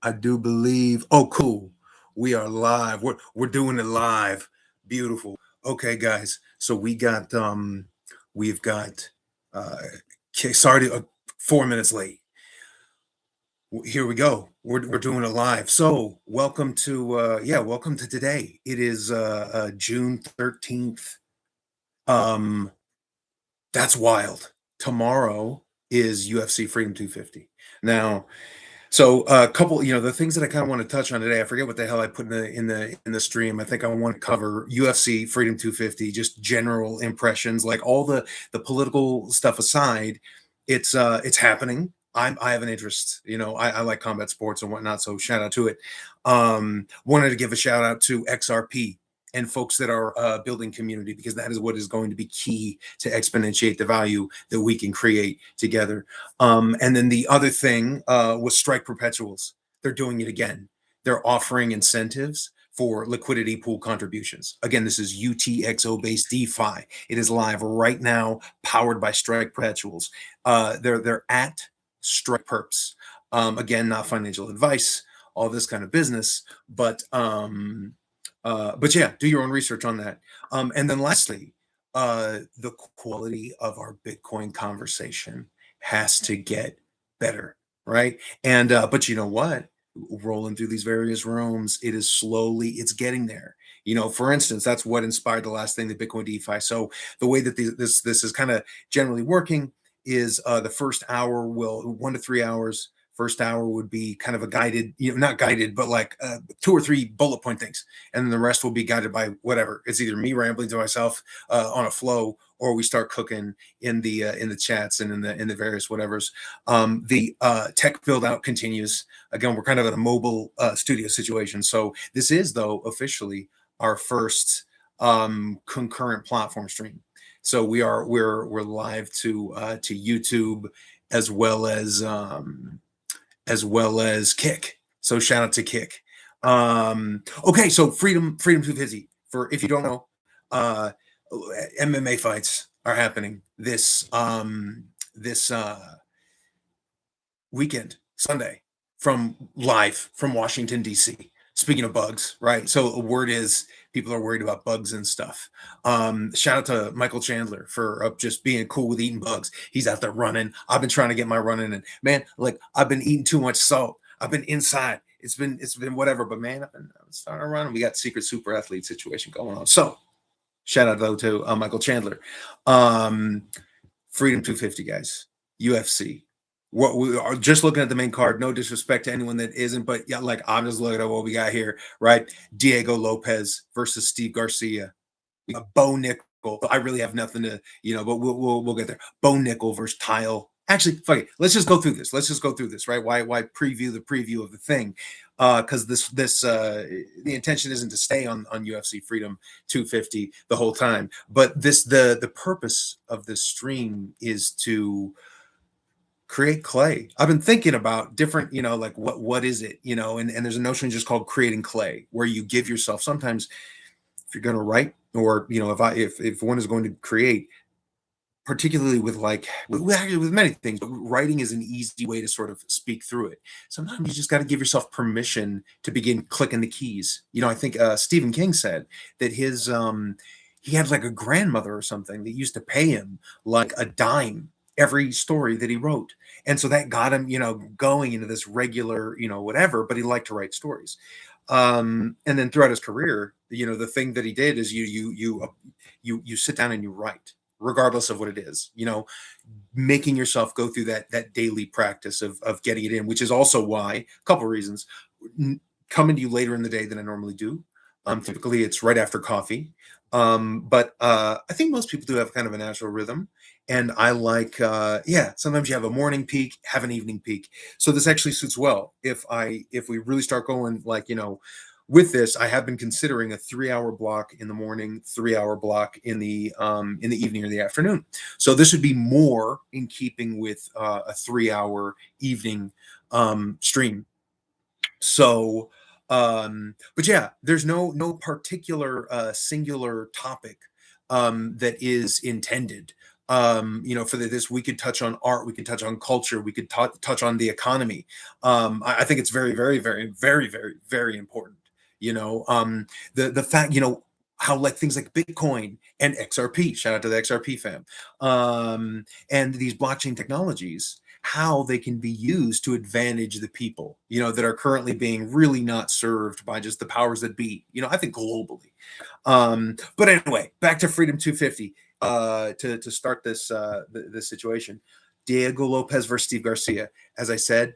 I do believe. Oh, cool. We are live. We're doing it live. Beautiful. Okay, guys. So we've got sorry 4 minutes late. Here we go. We're doing it live. So welcome to today. It is June 13th. Um that's wild. Tomorrow is UFC Freedom 250. Now, so a couple, the things that I kind of want to touch on today. I forget what the hell I put in the stream. I think I want to cover UFC Freedom 250, just general impressions, like all the political stuff aside. It's happening. I have an interest. I like combat sports and whatnot. So shout out to it. Wanted to give a shout out to XRP and folks that are building community, because that is what is going to be key to exponentiate the value that we can create together. And then the other thing was Strike Perpetuals. They're doing it again. They're offering incentives for liquidity pool contributions. Again, this is UTXO based DeFi. It is live right now, powered by Strike Perpetuals. They're at StrikePerps. Again, not financial advice, all this kind of business, but yeah, do your own research on that. And then lastly, the quality of our Bitcoin conversation has to get better, right? And but you know what? Rolling through these various rooms, it's getting there. For instance, that's what inspired the last thing, the Bitcoin DeFi. So the way that this is kind of generally working is the first hour will 1 to 3 hours. First hour would be kind of a guided, not guided, but like 2 or 3 bullet point things, and then the rest will be guided by whatever. It's either me rambling to myself on a flow, or we start cooking in the chats and in the various whatevers. The tech build out continues. Again, we're kind of at a mobile studio situation, so this is, though, officially our first concurrent platform stream. So we're live to YouTube, as well as Kick. So shout out to Kick. Okay, so Freedom 250. For if you don't know, MMA fights are happening this weekend, Sunday, live from Washington D.C. Speaking of bugs, right? So a word is people are worried about bugs and stuff. Shout out to Michael Chandler for just being cool with eating bugs. He's out there running. I've been trying to get my running, and man, like I've been eating too much salt. I've been inside. It's been whatever, but man, I'm starting to run. We got secret super athlete situation going on. So shout out though to Michael Chandler. Freedom 250, guys. UFC. What we are just looking at the main card. No disrespect to anyone that isn't, but yeah, like I'm just looking at what we got here, right? Diego Lopez versus Steve Garcia. We got Bo Nickel. I really have nothing to, but we'll get there. Bo Nickel versus Tile. Actually, fuck it. Let's just go through this. Right? Why preview the preview of the thing? Because the intention isn't to stay on UFC Freedom 250 the whole time, but the purpose of this stream is to create clay. I've been thinking about different, like what is it, and there's a notion just called creating clay, where you give yourself, sometimes if you're going to write, or if one is going to create, particularly with many things, but writing is an easy way to sort of speak through it. Sometimes you just got to give yourself permission to begin clicking the keys. I think Stephen King said that he had like a grandmother or something that used to pay him like a dime every story that he wrote, and so that got him going into this regular whatever, but he liked to write stories. And then throughout his career, the thing that he did is you sit down and you write, regardless of what it is, making yourself go through that daily practice of getting it in, which is also why, a couple of reasons, coming to you later in the day than I normally do. Typically it's right after coffee. But I think most people do have kind of a natural rhythm. And I like, sometimes you have a morning peak, have an evening peak. So this actually suits well. If we really start going with this, I have been considering a 3-hour block in the morning, 3-hour block in the evening or the afternoon. So this would be more in keeping with a 3-hour evening stream. So, but yeah, there's no particular singular topic that is intended. For this, we could touch on art, we could touch on culture, we could touch on the economy. I think it's very, very, very, very, very, very important. The fact, how like things like Bitcoin and XRP, shout out to the XRP fam, and these blockchain technologies, how they can be used to advantage the people, that are currently being really not served by just the powers that be, I think globally. But anyway, back to Freedom 250, to start this situation. Diego Lopez versus Steve Garcia. As I said,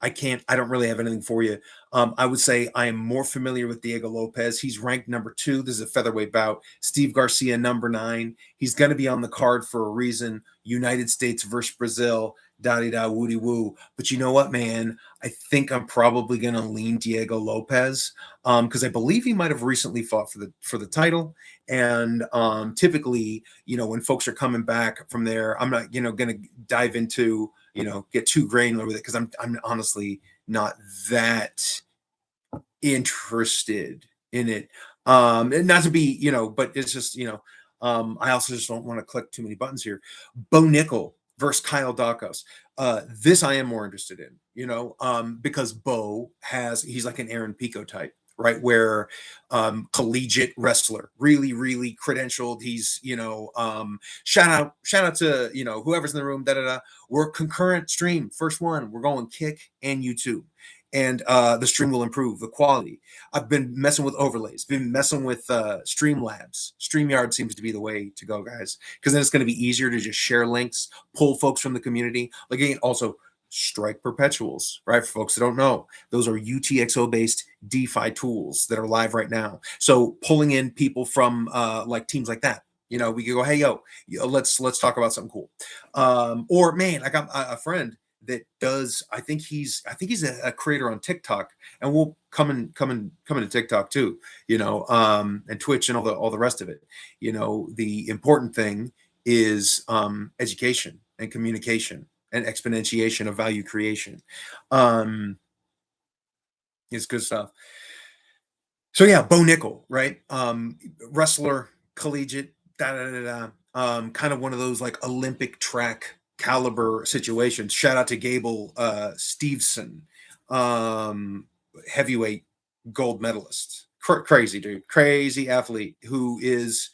I don't really have anything for you. I would say I am more familiar with Diego Lopez. He's ranked number 2. This is a featherweight bout. Steve Garcia, number 9. He's going to be on the card for a reason. United States versus Brazil. Da-di-da, woody woo. But you know what, man? I think I'm probably going to lean Diego Lopez, because I believe he might have recently fought for the title. And typically, when folks are coming back from there, I'm not, going to dive into, get too granular with it, because I'm honestly not that interested in it. And not to be, but it's just, I also just don't want to click too many buttons here. Bo Nickel versus Kyle Dacos. This I am more interested in, because Bo he's like an Aaron Pico type, right? Where collegiate wrestler, really, really credentialed. He's, shout out to, whoever's in the room, We're concurrent stream. First one, we're going Kick and YouTube. And the stream will improve the quality. I've been messing with overlays, been messing with Streamlabs. StreamYard seems to be the way to go, guys, because then it's going to be easier to just share links, pull folks from the community. Like, again, also Strike Perpetuals, right? For folks that don't know, those are UTXO based DeFi tools that are live right now. So pulling in people from like teams like that, we could go, hey, let's talk about something cool. Or man, I got a friend that does, I think he's a creator on TikTok, and we'll come into TikTok too, and Twitch and all the rest of it. The important thing is education and communication and exponentiation of value creation. It's good stuff. So yeah, Bo Nickel, right? Wrestler, collegiate, kind of one of those like Olympic track caliber situations. Shout out to Gable Steveson, heavyweight gold medalist. Crazy dude, crazy athlete who is,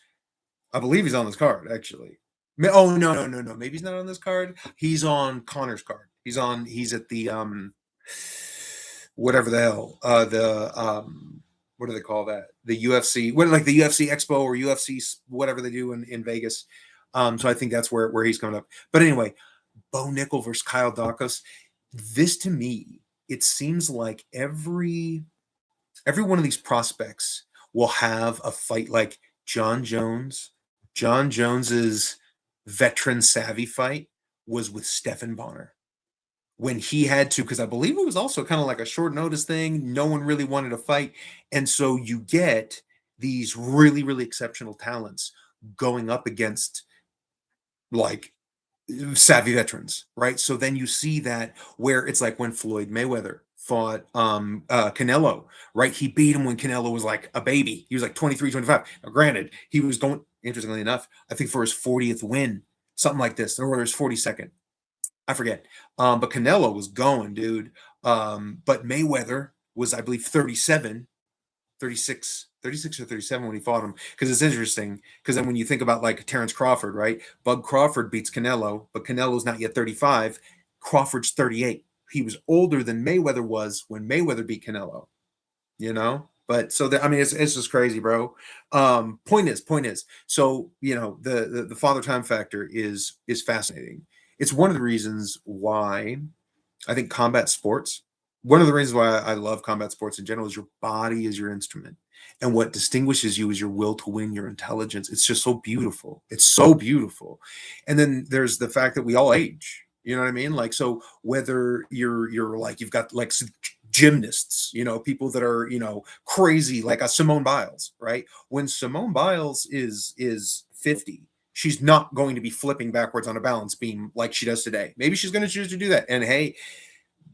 I believe he's on this card actually. Oh no, maybe he's not on this card. He's on Connor's card. He's at the whatever the hell, what do they call that? The UFC, like the UFC Expo or UFC whatever they do in Vegas. So I think that's where he's coming up. But anyway, Bo Nickel versus Kyle Dacos. This to me, it seems like every one of these prospects will have a fight like John Jones. John Jones's veteran savvy fight was with Stephan Bonner when he had to, because I believe it was also kind of like a short notice thing. No one really wanted to fight. And so you get these really, really exceptional talents going up against like savvy veterans, right? So then you see that where it's like when Floyd Mayweather fought Canelo, right? He beat him when Canelo was like a baby. He was like 23, 25. Now, granted, he was going, interestingly enough, I think for his 40th win, something like this, or his 42nd. I forget. But Canelo was going, dude. But Mayweather was, I believe, 36 or 37 when he fought him. Because it's interesting, because then when you think about like Terrence Crawford, right? Bud Crawford beats Canelo, but Canelo's not yet 35. Crawford's 38. He was older than Mayweather was when Mayweather beat Canelo, But so I mean, it's just crazy, bro. Point is, so the father time factor is fascinating. It's one of the reasons why I think combat sports, one of the reasons why I love combat sports in general, is your body is your instrument. And what distinguishes you is your will to win, your intelligence. It's just so beautiful. It's so beautiful. And then there's the fact that we all age. You know what I mean? Like, so whether you're like, you've got like gymnasts, people that are, crazy, like a Simone Biles, right? When Simone Biles is 50, she's not going to be flipping backwards on a balance beam like she does today. Maybe she's going to choose to do that. And hey,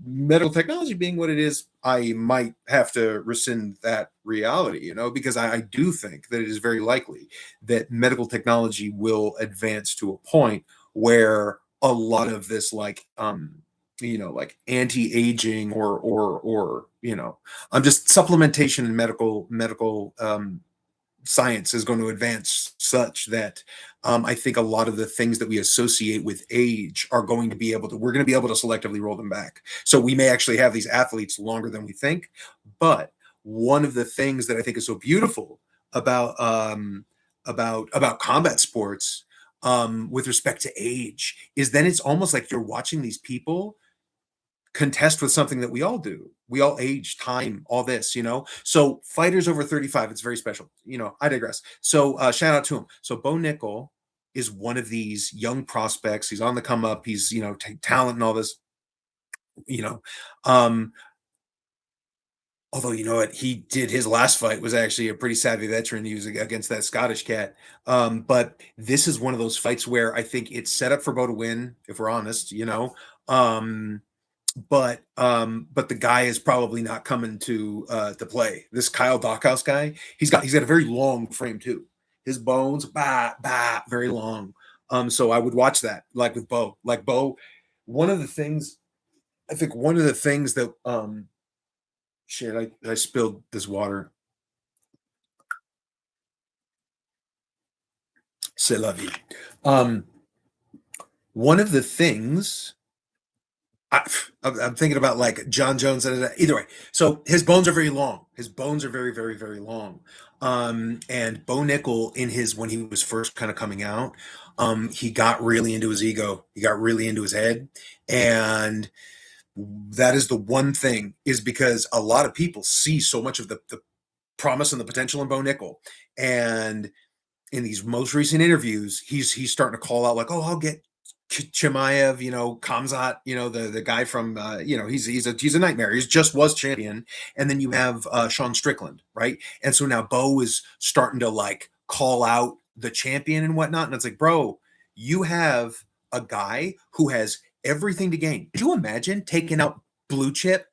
medical technology being what it is, I might have to rescind that reality, because I do think that it is very likely that medical technology will advance to a point where a lot of this, like, like anti-aging or I'm just supplementation in medical science is going to advance such that I think a lot of the things that we associate with age are going to be able to, we're going to be able to selectively roll them back. So we may actually have these athletes longer than we think. But one of the things that I think is so beautiful about about combat sports, with respect to age, is then it's almost like you're watching these people contest with something that we all do. We all age, time, all this. So fighters over 35, it's very special. I digress. So shout out to him. So Bo Nickel is one of these young prospects. He's on the come up. He's, talent and all this, you know. Um, although you know what, he did, his last fight was actually a pretty savvy veteran. He was against that Scottish cat. But this is one of those fights where I think it's set up for Bo to win, if we're honest. But the guy is probably not coming to play. This Kyle Dockhouse guy, he's got a very long frame too. His bones, very long. So I would watch that, like with Bo. Like Bo, one of the things I think one of the things that shit, I spilled this water. C'est la vie. One of the things I'm thinking about, like John Jones. Either way, so his bones are very long. His bones are very, very, very long. And Bo Nickel, when he was first kind of coming out, he got really into his ego. He got really into his head, and that is the one thing, is because a lot of people see so much of the promise and the potential in Bo Nickel, and in these most recent interviews, he's starting to call out like, "Oh, I'll get Chimaev, Kamzat, the guy from, he's a nightmare. He just was champion." And then you have Sean Strickland, right? And so now Bo is starting to like call out the champion and whatnot. And it's like, bro, you have a guy who has everything to gain. Could you imagine taking out Blue Chip?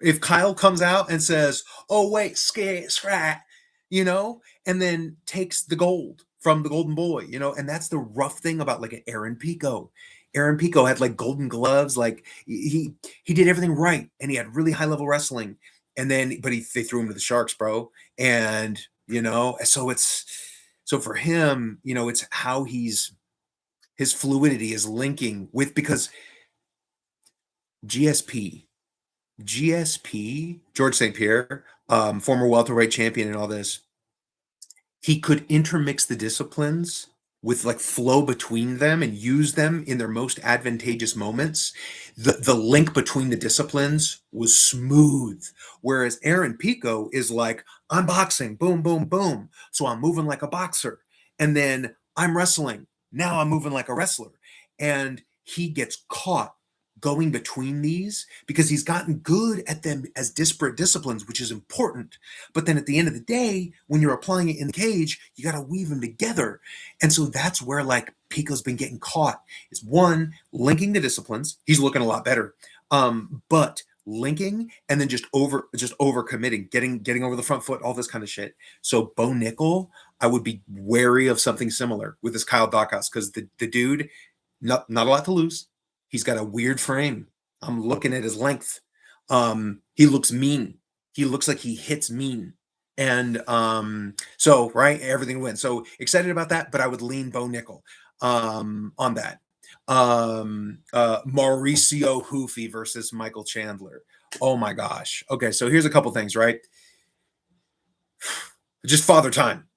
If Kyle comes out and says, "Oh, wait, scrat," and then takes the gold from the Golden Boy, and that's the rough thing about like an Aaron Pico. Aaron Pico had like golden gloves, like he did everything right, and he had really high level wrestling, and then they threw him to the Sharks, bro, and so for him, it's how his fluidity is linking with, because GSP, George St. Pierre, former welterweight champion and all this, he could intermix the disciplines with like flow between them and use them in their most advantageous moments. The link between the disciplines was smooth. Whereas Aaron Pico is like, I'm boxing, boom, boom, boom. So I'm moving like a boxer. And then I'm wrestling. Now I'm moving like a wrestler. And he gets caught going between these because he's gotten good at them as disparate disciplines, which is important. But then at the end of the day, when you're applying it in the cage, you got to weave them together. And so that's where like Pico's been getting caught. Is one, linking the disciplines. He's looking a lot better. But linking and then just over committing, getting over the front foot, all this kind of shit. So Bo Nickel, I would be wary of something similar with this Kyle Dockhouse, because the dude, not a lot to lose. He's got a weird frame. I'm looking at his length. He looks mean. He looks like he hits mean. And so, right, everything wins. So excited about that, but I would lean Bo Nickel on that. Mauricio Hoofy versus Michael Chandler. Oh my gosh. Okay, so here's a couple things, right? Just father time.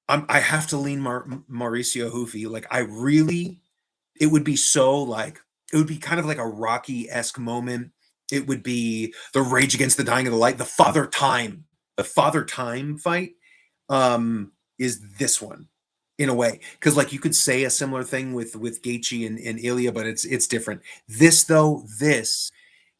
I have to lean Mauricio Hoofy. Like, it would be so like, it would be kind of like a Rocky-esque moment. It would be the Rage Against the Dying of the Light, the Father Time fight, is this one in a way. Because like you could say a similar thing with Gaethje and Ilya, but it's different. This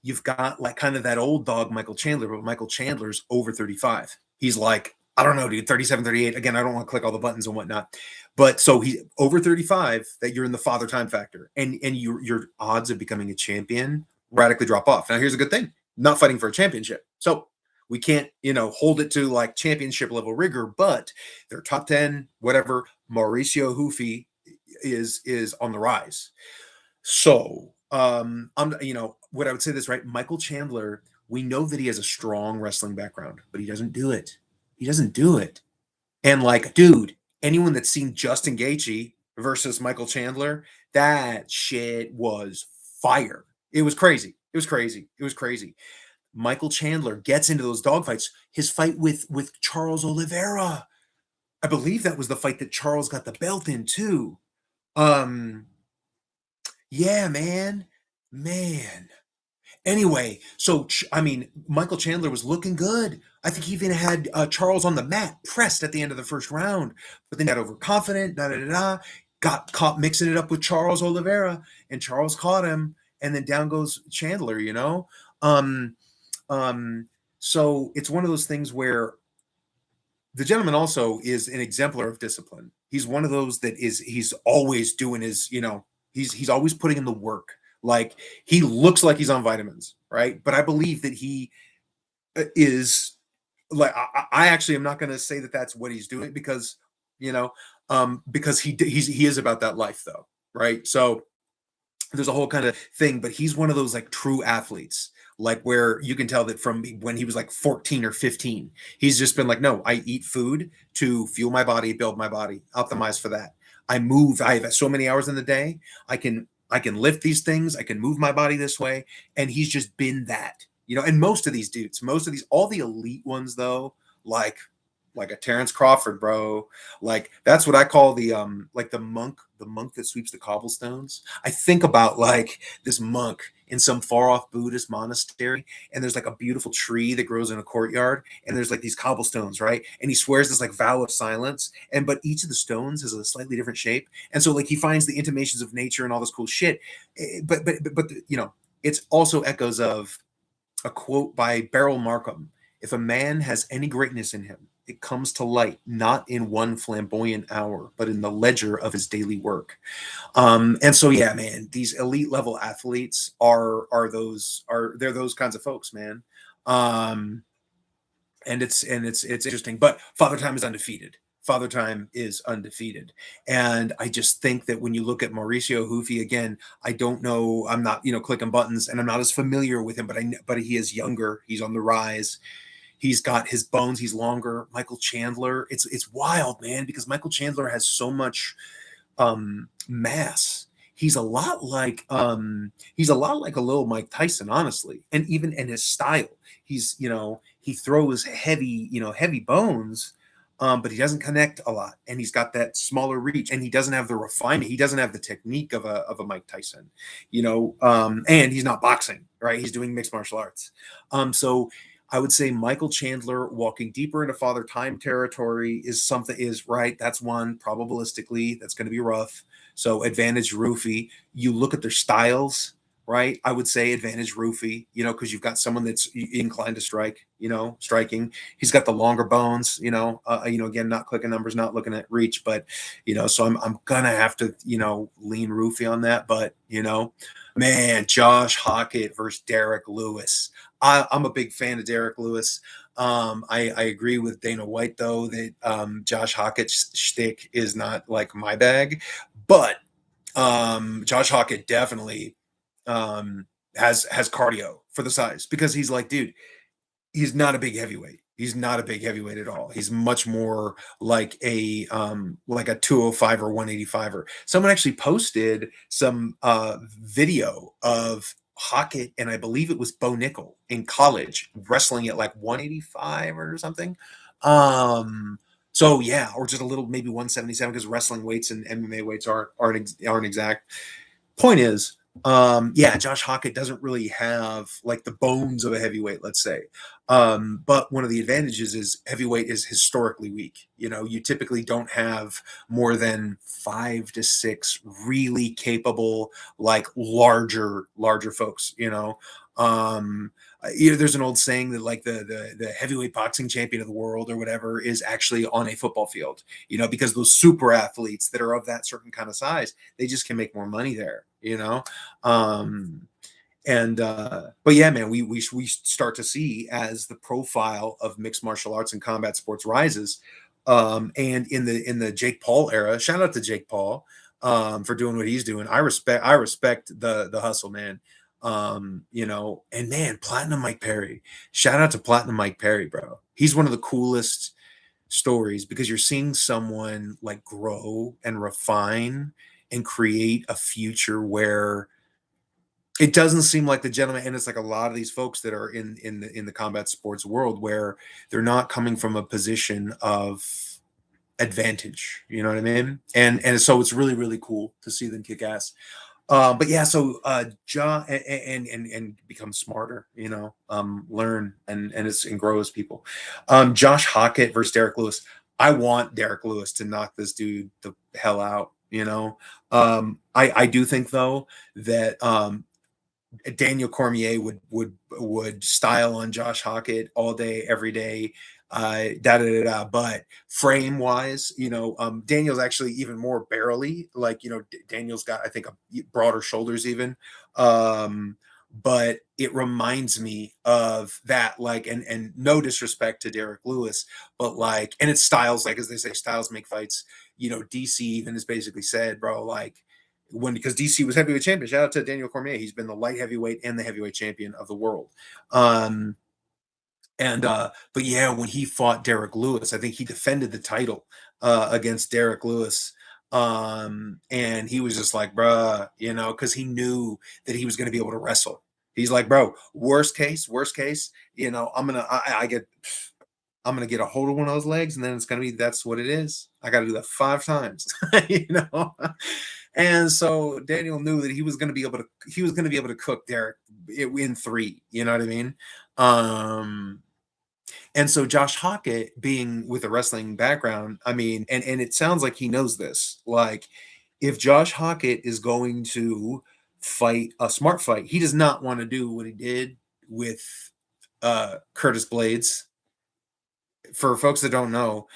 you've got like kind of that old dog Michael Chandler, but Michael Chandler's over 35. He's like, I don't know, dude, 37, 38. Again, I don't want to click all the buttons and whatnot. But so he's over 35, that you're in the father time factor. And your odds of becoming a champion radically drop off. Now, here's a good thing: not fighting for a championship, so we can't, hold it to like championship level rigor. But they're top 10, whatever. Mauricio Hufi is on the rise. So, I'm, what I would say this, right? Michael Chandler, we know that he has a strong wrestling background, but he doesn't do it. He doesn't do it. And like, dude, anyone that's seen Justin Gaethje versus Michael Chandler, that shit was fire. It was crazy. It was crazy. It was crazy. Michael Chandler gets into those dogfights. His fight with Charles Oliveira, I believe that was the fight that Charles got the belt in too. Um, yeah, man. Anyway, so I mean, Michael Chandler was looking good. I think he even had Charles on the mat, pressed at the end of the first round, but then got overconfident. Got caught mixing it up with Charles Oliveira, and Charles caught him, and then down goes Chandler. Um, um, so it's one of those things where the gentleman also is an exemplar of discipline. He's one of those that he's always doing he's always putting in the work. Like, he looks like he's on vitamins, right? But I believe that he is like, I actually am not going to say that that's what he's doing, because because he is about that life though, right? So there's a whole kind of thing, but he's one of those like true athletes, like where you can tell that from when he was like 14 or 15, he's just been like, no, I eat food to fuel my body, build my body, optimize for that. I move. I have so many hours in the day. I can lift these things. I can move my body this way. And he's just been that, and most of these dudes, all the elite ones though, like a Terrence Crawford, bro. Like, that's what I call the monk that sweeps the cobblestones. I think about like this monk in some far off Buddhist monastery, and there's like a beautiful tree that grows in a courtyard, and there's like these cobblestones, right? And he swears this like vow of silence, but each of the stones has a slightly different shape, and so like he finds the intimations of nature and all this cool shit. But it's also echoes of a quote by Beryl Markham: "If a man has any greatness in him, it comes to light not in one flamboyant hour, but in the ledger of his daily work." And so, yeah, man, these elite level athletes they're those kinds of folks, man. Um, and it's interesting. But Father Time is undefeated. Father Time is undefeated. And I just think that when you look at Mauricio Hufi again, I don't know, I'm not, clicking buttons, and I'm not as familiar with him, but he is younger. He's on the rise. He's got his bones. He's longer. Michael Chandler. It's wild, man, because Michael Chandler has so much mass. He's a lot like a little Mike Tyson, honestly, and even in his style. He throws heavy bones, but he doesn't connect a lot, and he's got that smaller reach, and he doesn't have the refinement. He doesn't have the technique of a Mike Tyson, and he's not boxing, right? He's doing mixed martial arts. So I would say Michael Chandler walking deeper into Father Time territory is right. That's one. Probabilistically, that's going to be rough. So advantage Roofy. You look at their styles, right? I would say advantage Roofy, because you've got someone that's inclined to strike, striking. He's got the longer bones, again, not clicking numbers, not looking at reach, but, so I'm going to have to, lean Roofy on that. But, man, Josh Hockett versus Derek Lewis. I'm a big fan of Derek Lewis. I agree with Dana White, though, that Josh Hockett's shtick is not like my bag. But Josh Hockett definitely has cardio for the size, because he's like, dude, he's not a big heavyweight. He's not a big heavyweight at all. He's much more like a 205 or 185er. Someone actually posted some video of Hockett, and I believe it was Bo Nickel in college, wrestling at like 185 or something. So yeah, or just a little, maybe 177, because wrestling weights and MMA weights aren't exact. Point is, yeah, Josh Hockett doesn't really have like the bones of a heavyweight, let's say. But one of the advantages is heavyweight is historically weak. You typically don't have more than 5 to 6 really capable, like larger folks. There's an old saying that like the heavyweight boxing champion of the world or whatever is actually on a football field, because those super athletes that are of that certain kind of size, they just can make more money there. And but yeah, man, we start to see as the profile of mixed martial arts and combat sports rises. And in the Jake Paul era, shout out to Jake Paul for doing what he's doing. I respect the hustle, man. You know, and man, Platinum Mike Perry. Shout out to Platinum Mike Perry, bro. He's one of the coolest stories because you're seeing someone like grow and refine and create a future where it doesn't seem like the gentleman, and it's like a lot of these folks that are in the combat sports world where they're not coming from a position of advantage, you know what I mean? And so it's really really cool to see them kick ass. But yeah, so John and become smarter, you know, learn and grow as people. Josh Hockett versus Derek Lewis. I want Derek Lewis to knock this dude the hell out, you know. I do think though that Daniel Cormier would style on Josh Hockett all day, every day, da da da da. But frame wise, you know, Daniel's actually even more barely. Like, you know, Daniel's got I think broader shoulders even. But it reminds me of that, like, and no disrespect to Derek Lewis, but like, and it's styles, like as they say, styles make fights. You know, DC even has basically said, bro, like when because DC was heavyweight champion. Shout out to Daniel Cormier. He's been the light heavyweight and the heavyweight champion of the world. Um, and but yeah, when he fought Derek Lewis, I think he defended the title against Derek Lewis. And he was just like, bruh, you know, because he knew that he was going to be able to wrestle. He's like, bro, worst case, you know, I'm gonna get a hold of one of those legs, and then it's gonna be that's what it is. I got to do that 5 times, you know. And so Daniel knew that he was gonna be able to cook Derek in 3. You know what I mean? Um, and so Josh Hockett, being with a wrestling background, I mean, and it sounds like he knows this. Like, if Josh Hockett is going to fight a smart fight, he does not want to do what he did with Curtis Blades. For folks that don't know,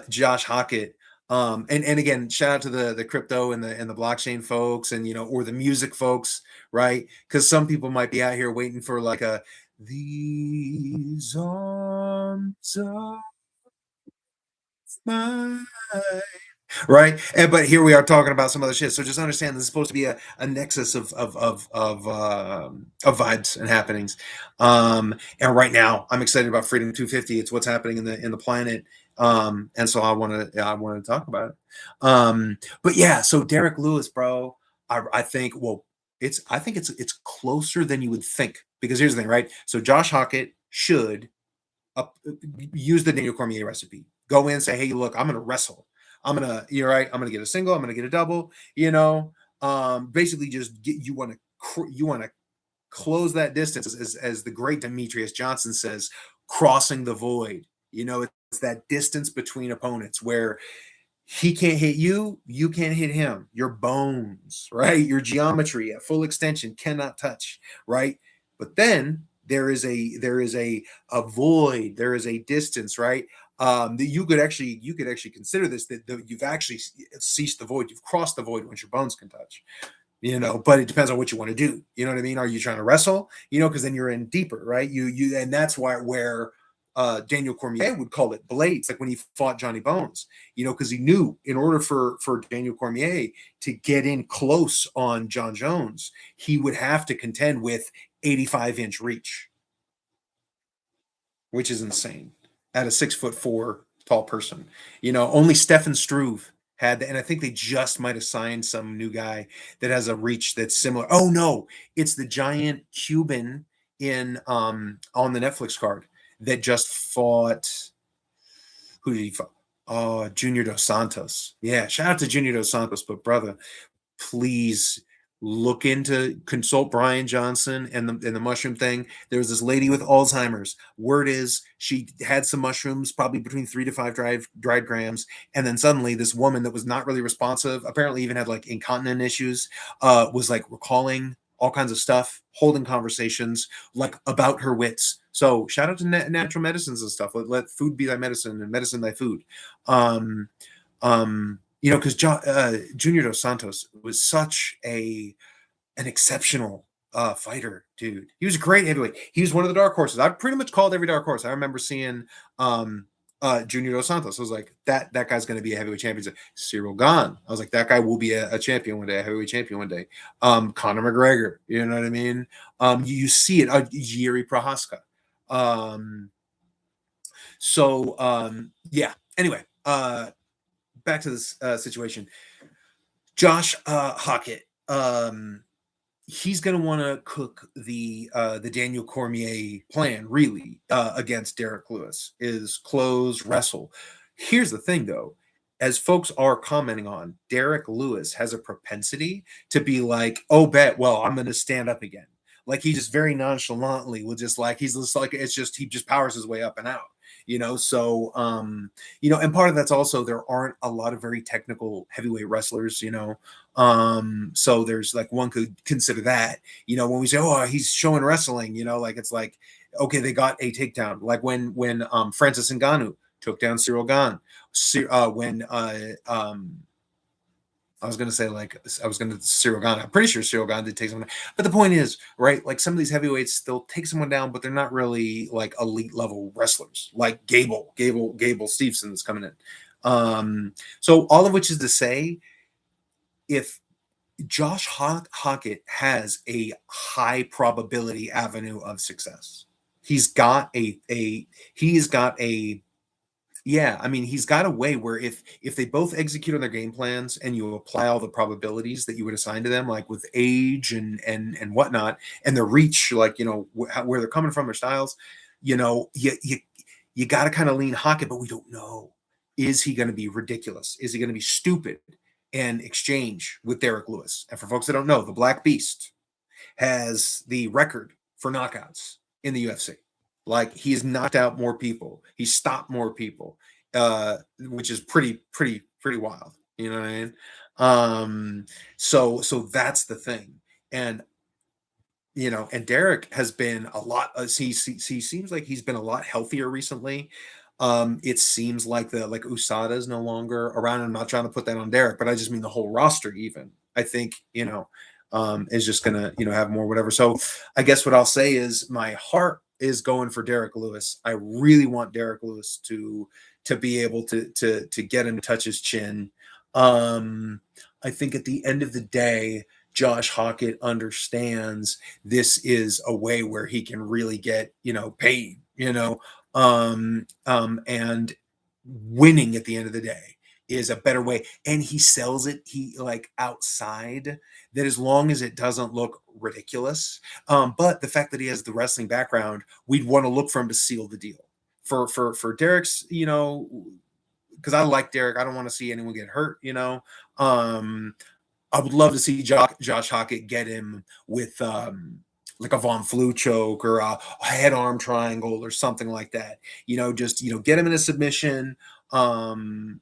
Josh Hockett, and again, shout out to the crypto and the blockchain folks, and you know, or the music folks, right? Because some people might be out here waiting for like a these arms of mine, right? And but here we are talking about some other shit. So just understand this is supposed to be a nexus of vibes and happenings. And right now, I'm excited about Freedom 250. It's what's happening in the planet. And so I want to talk about it. But yeah, so Derek Lewis, bro, I think I think it's closer than you would think because here's the thing, right? So Josh Hockett should up, use the Daniel Cormier recipe. Go in, say, hey, look, I'm gonna wrestle. You're right. I'm gonna get a single. I'm gonna get a double. You know, basically, just get you want to close that distance, as the great Demetrius Johnson says, crossing the void. You know, it's that distance between opponents where he can't hit you, you can't hit him. Your bones, right? Your geometry at full extension cannot touch, right? But then there is a void, there is a distance, right? That you could actually consider this that you've actually ceased the void, you've crossed the void once your bones can touch, you know. But it depends on what you want to do, you know what I mean? Are you trying to wrestle, you know, because then you're in deeper, right? And that's why where Daniel Cormier would call it blades, like when he fought Johnny Bones, you know, because he knew in order for Daniel Cormier to get in close on John Jones, he would have to contend with 85-inch reach, which is insane at a 6'4" tall person. You know, only Stefan Struve had that, and I think they just might have signed some new guy that has a reach that's similar. Oh no, it's the giant Cuban in on the Netflix card that just fought. Who did he fight? Oh, Junior Dos Santos. Yeah, shout out to Junior Dos Santos, but brother, please consult Brian Johnson and the mushroom thing. There was this lady with Alzheimer's. Word is she had some mushrooms, probably between 3 to 5 dried grams, and then suddenly this woman that was not really responsive, apparently even had like incontinent issues, was like recalling all kinds of stuff, holding conversations like about her wits. So shout out to natural medicines and stuff. Let food be thy medicine and medicine thy food. Um, you know, because Junior Dos Santos was such an exceptional fighter, dude. He was a great heavyweight. He was one of the dark horses. I pretty much called every dark horse. I remember seeing Junior Dos Santos. I was like, that guy's going to be a heavyweight champion. Like, Cyril Gane. I was like, that guy will be a champion one day, a heavyweight champion one day. Conor McGregor. You know what I mean? You see it. Jiri Prohaska. Yeah. Anyway, back to this situation. Josh Hockett. He's going to want to cook the Daniel Cormier plan really against Derek Lewis, is close, wrestle. Here's the thing though, as folks are commenting on, Derek Lewis has a propensity to be like, oh, bet, well, I'm going to stand up again. Like he just very nonchalantly will just like, he's just like, it's just, he just powers his way up and out, you know? So, and part of that's also, there aren't a lot of very technical heavyweight wrestlers, so there's like, one could consider that, when we say, oh, he's showing wrestling, like, it's like, okay, they got a takedown. Like when Francis Ngannou took down Cyril Gane, when Cyril Gane. I'm pretty sure Cyril Gane did take someone down. But the point is, right, like some of these heavyweights, they'll take someone down, but they're not really like elite level wrestlers, like Gable Steveson is coming in. So all of which is to say, if Josh Hockett has a high probability avenue of success, he's got a way where if they both execute on their game plans and you apply all the probabilities that you would assign to them, like with age and whatnot, and their reach, like, where they're coming from, their styles, you got to kind of lean Hockett, but we don't know. Is he going to be ridiculous? Is he going to be stupid and exchange with Derek Lewis? And for folks that don't know, the Black Beast has the record for knockouts in the UFC. Like, he's knocked out more people, he's stopped more people, which is pretty wild. You know what I mean? So that's the thing. And and Derek has been a lot. He seems like he's been a lot healthier recently. It seems like USADA is no longer around. I'm not trying to put that on Derek, but I just mean the whole roster. Even I think is just gonna have more whatever. So I guess what I'll say is my heart is going for Derek Lewis. I really want Derek Lewis to be able to get him to touch his chin. I think at the end of the day, Josh Hockett understands this is a way where he can really get paid, and winning at the end of the day is a better way. And he sells it outside that, as long as it doesn't look ridiculous. But the fact that he has the wrestling background, we'd want to look for him to seal the deal for Derek's, because I like Derek. I don't want to see anyone get hurt, I would love to see Josh Hockett get him with like a Von Flue choke or a head arm triangle or something like that. Just get him in a submission, and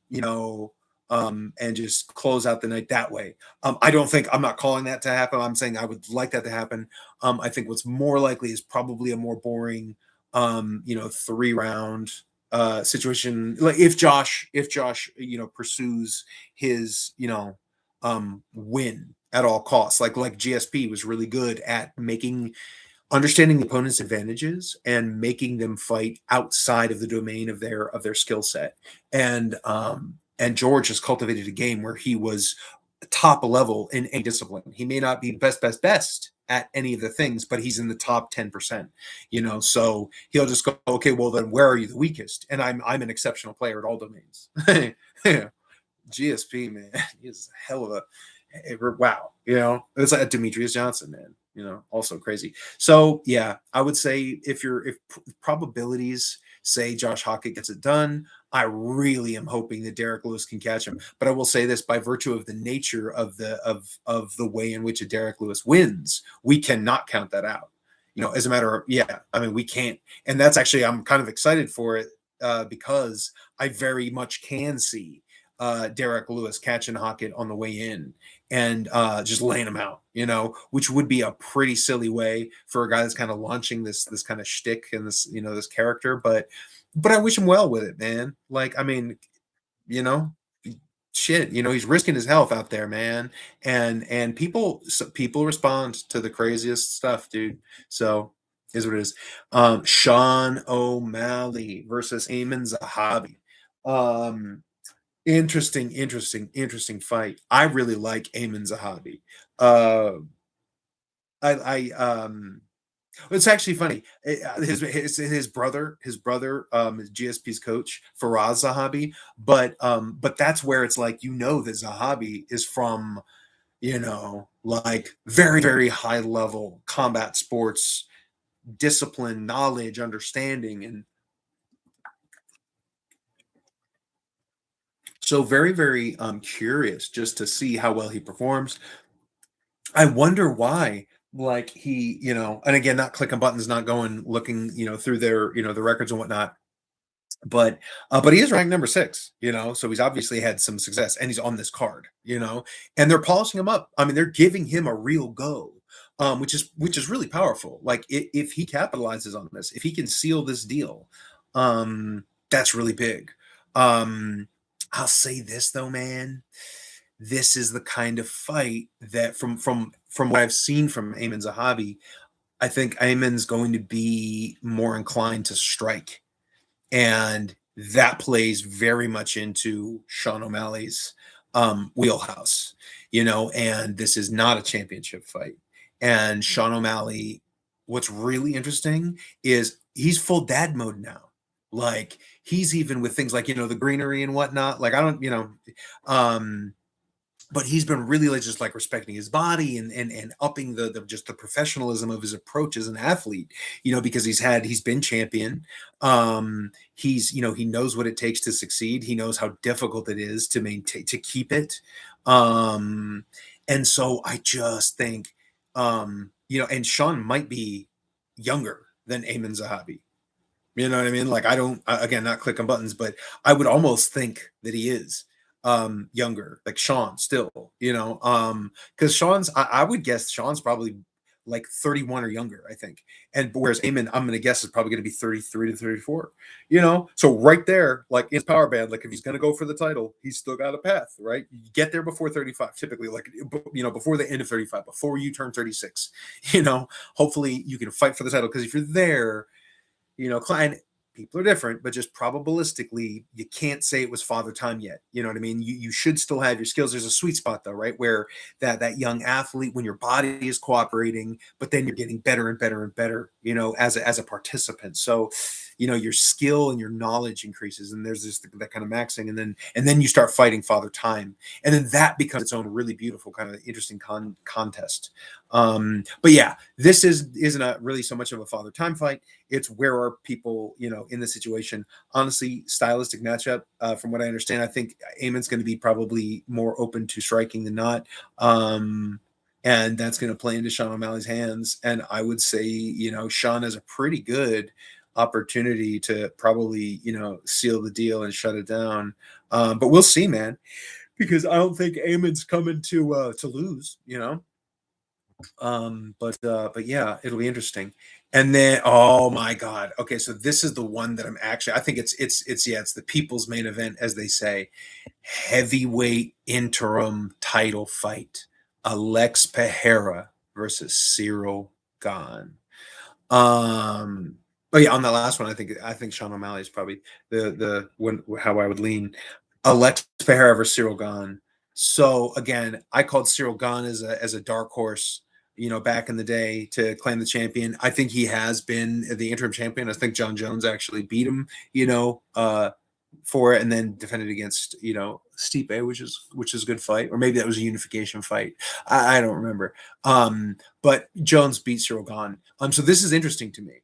just close out the night that way. I'm not calling that to happen. I'm saying I would like that to happen. I think what's more likely is probably a more boring, 3-round situation. Like if Josh, pursues his, win at all costs, like GSP was really good at understanding the opponent's advantages and making them fight outside of the domain of their skill set. And George has cultivated a game where he was top level in a discipline. He may not be best at any of the things, but he's in the top 10%, so he'll just go, okay, well then where are you the weakest? And I'm an exceptional player at all domains. GSP, man, he's a hell of a wow. It's like Demetrius Johnson, man, also crazy. So yeah, I would say if probabilities say Josh Hockett gets it done, I really am hoping that Derek Lewis can catch him. But I will say this, by virtue of the nature of the way in which a Derek Lewis wins, we cannot count that out. As a matter of, we can't. And that's actually, I'm kind of excited for it because I very much can see Derek Lewis catching Hockett on the way in and just laying him out, which would be a pretty silly way for a guy that's kind of launching this kind of shtick and this, this character. But I wish him well with it, man. Like, shit, he's risking his health out there, man. And people respond to the craziest stuff, dude. So is what it is. Sean O'Malley versus Eamon Zahabi. Um, interesting fight. I really like Eamon Zahabi. Uh, I it's actually funny. His brother is GSP's coach, Faraz Zahabi, but that's where it's like that Zahabi is from, like very high level combat sports discipline, knowledge, understanding, and so very curious just to see how well he performs. I wonder why, like and again, not clicking buttons, not going looking, through their, the records and whatnot. But he is ranked number 6, so he's obviously had some success, and he's on this card, and they're polishing him up. I mean, they're giving him a real go, which is really powerful. Like if he capitalizes on this, if he can seal this deal, that's really big. I'll say this though, man. This is the kind of fight that from what I've seen from Ayman Zahabi, I think Ayman's going to be more inclined to strike. And that plays very much into Sean O'Malley's wheelhouse, and this is not a championship fight. And Sean O'Malley, what's really interesting is he's full dad mode now. Like he's even with things like, the greenery and whatnot. Like I don't, but he's been really like just like respecting his body and upping the just the professionalism of his approach as an athlete, because he's been champion. He knows what it takes to succeed. He knows how difficult it is to maintain, to keep it. And so I just think, and Sean might be younger than Ayman Zahabi. You know what I mean? Like again, not clicking buttons, but I would almost think that he is younger, like Sean still, because I would guess Sean's probably like 31 or younger, I think. And whereas Eamon, I'm gonna guess is probably gonna be 33 to 34, So right there, like in his power band, like if he's gonna go for the title, he's still got a path, right? You get there before 35, typically, like before the end of 35, before you turn 36, hopefully you can fight for the title. Because if you're there, Klein, people are different, but just probabilistically, you can't say it was father time yet. You know what I mean? You should still have your skills. There's a sweet spot though, right? Where that young athlete, when your body is cooperating, but then you're getting better and better and better, as a participant. So, your skill and your knowledge increases, and there's that kind of maxing, and then you start fighting father time, and then that becomes its own really beautiful kind of interesting contest. But yeah, this isn't really so much of a father time fight. It's where are people, in the situation. Honestly, stylistic matchup. From what I understand, I think Eamon's going to be probably more open to striking than not. And that's going to play into Sean O'Malley's hands. And I would say, Sean has a pretty good opportunity to probably, seal the deal and shut it down. But we'll see, man, because I don't think Eamon's coming to lose, but yeah, it'll be interesting. And then, oh my god, okay, so this is the one that I think it's the people's main event, as they say. Heavyweight interim title fight: Alex Pereira versus Cyril Gane. But yeah, on the last one, I think Sean O'Malley is probably the one how I would lean. Alex Pereira versus Cyril Gane. So again, I called Cyril Gane as a dark horse, back in the day to claim the champion. I think he has been the interim champion. I think John Jones actually beat him, for it, and then defended against, Stipe, which is a good fight, or maybe that was a unification fight. I don't remember. But Jones beat Cyril Gane. So this is interesting to me.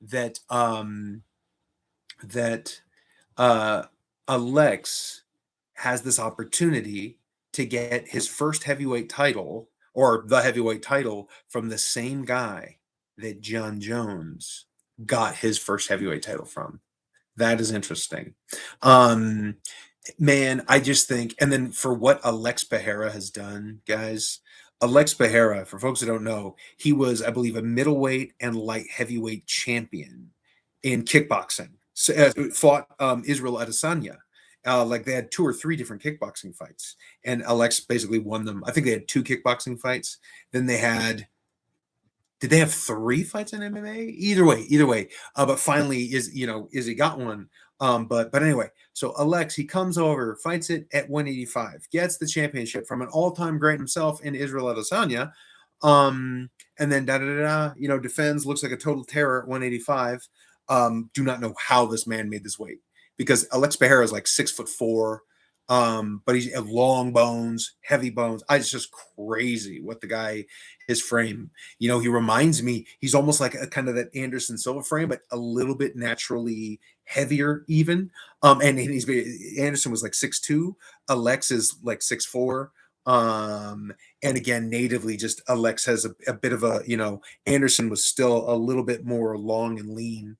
That that Alex has this opportunity to get his first heavyweight title, or the heavyweight title, from the same guy that John Jones got his first heavyweight title from. That is interesting. Man, I just think, and then for what Alex Pereira has done, guys, Alex Pereira, for folks who don't know, he was, I believe, a middleweight and light heavyweight champion in kickboxing. So, fought Israel Adesanya, Like they had 2 or 3 different kickboxing fights, and Alex basically won them. I think they had 2 kickboxing fights. Then they had did they have 3 fights in MMA? Either way. But finally, Izzy got one. But anyway, so Alex, he comes over, fights it at 185, gets the championship from an all-time great himself in Israel Adesanya. And then defends, looks like a total terror at 185. Do not know how this man made this weight because Alex Pereira is like 6'4". But he's long bones, heavy bones. It's just crazy what the guy, his frame. He reminds me, he's almost like a kind of that Anderson Silva frame, but a little bit naturally heavier even. And Anderson was like 6'2", Alex is like 6'4". And again, natively, just Alex has a bit of Anderson was still a little bit more long and lean.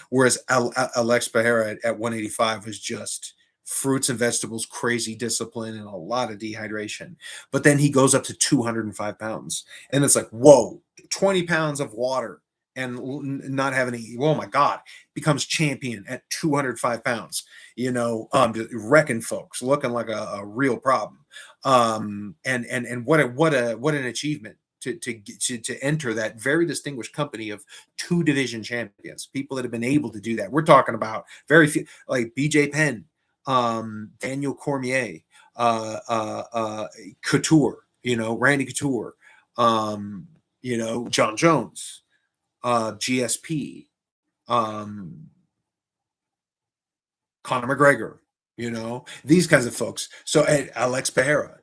Whereas Alex Pereira at 185 was just fruits and vegetables, crazy discipline, and a lot of dehydration. But then he goes up to 205 pounds, and it's like, whoa, 20 pounds of water and not having any. Oh my God, becomes champion at 205 pounds. Wrecking folks, looking like a real problem. And what an achievement to enter that very distinguished company of 2 division champions, people that have been able to do that. We're talking about very few, like BJ Penn, Daniel Cormier, Couture, Randy Couture, John Jones, GSP, Conor McGregor, these kinds of folks. So Alex Pereira,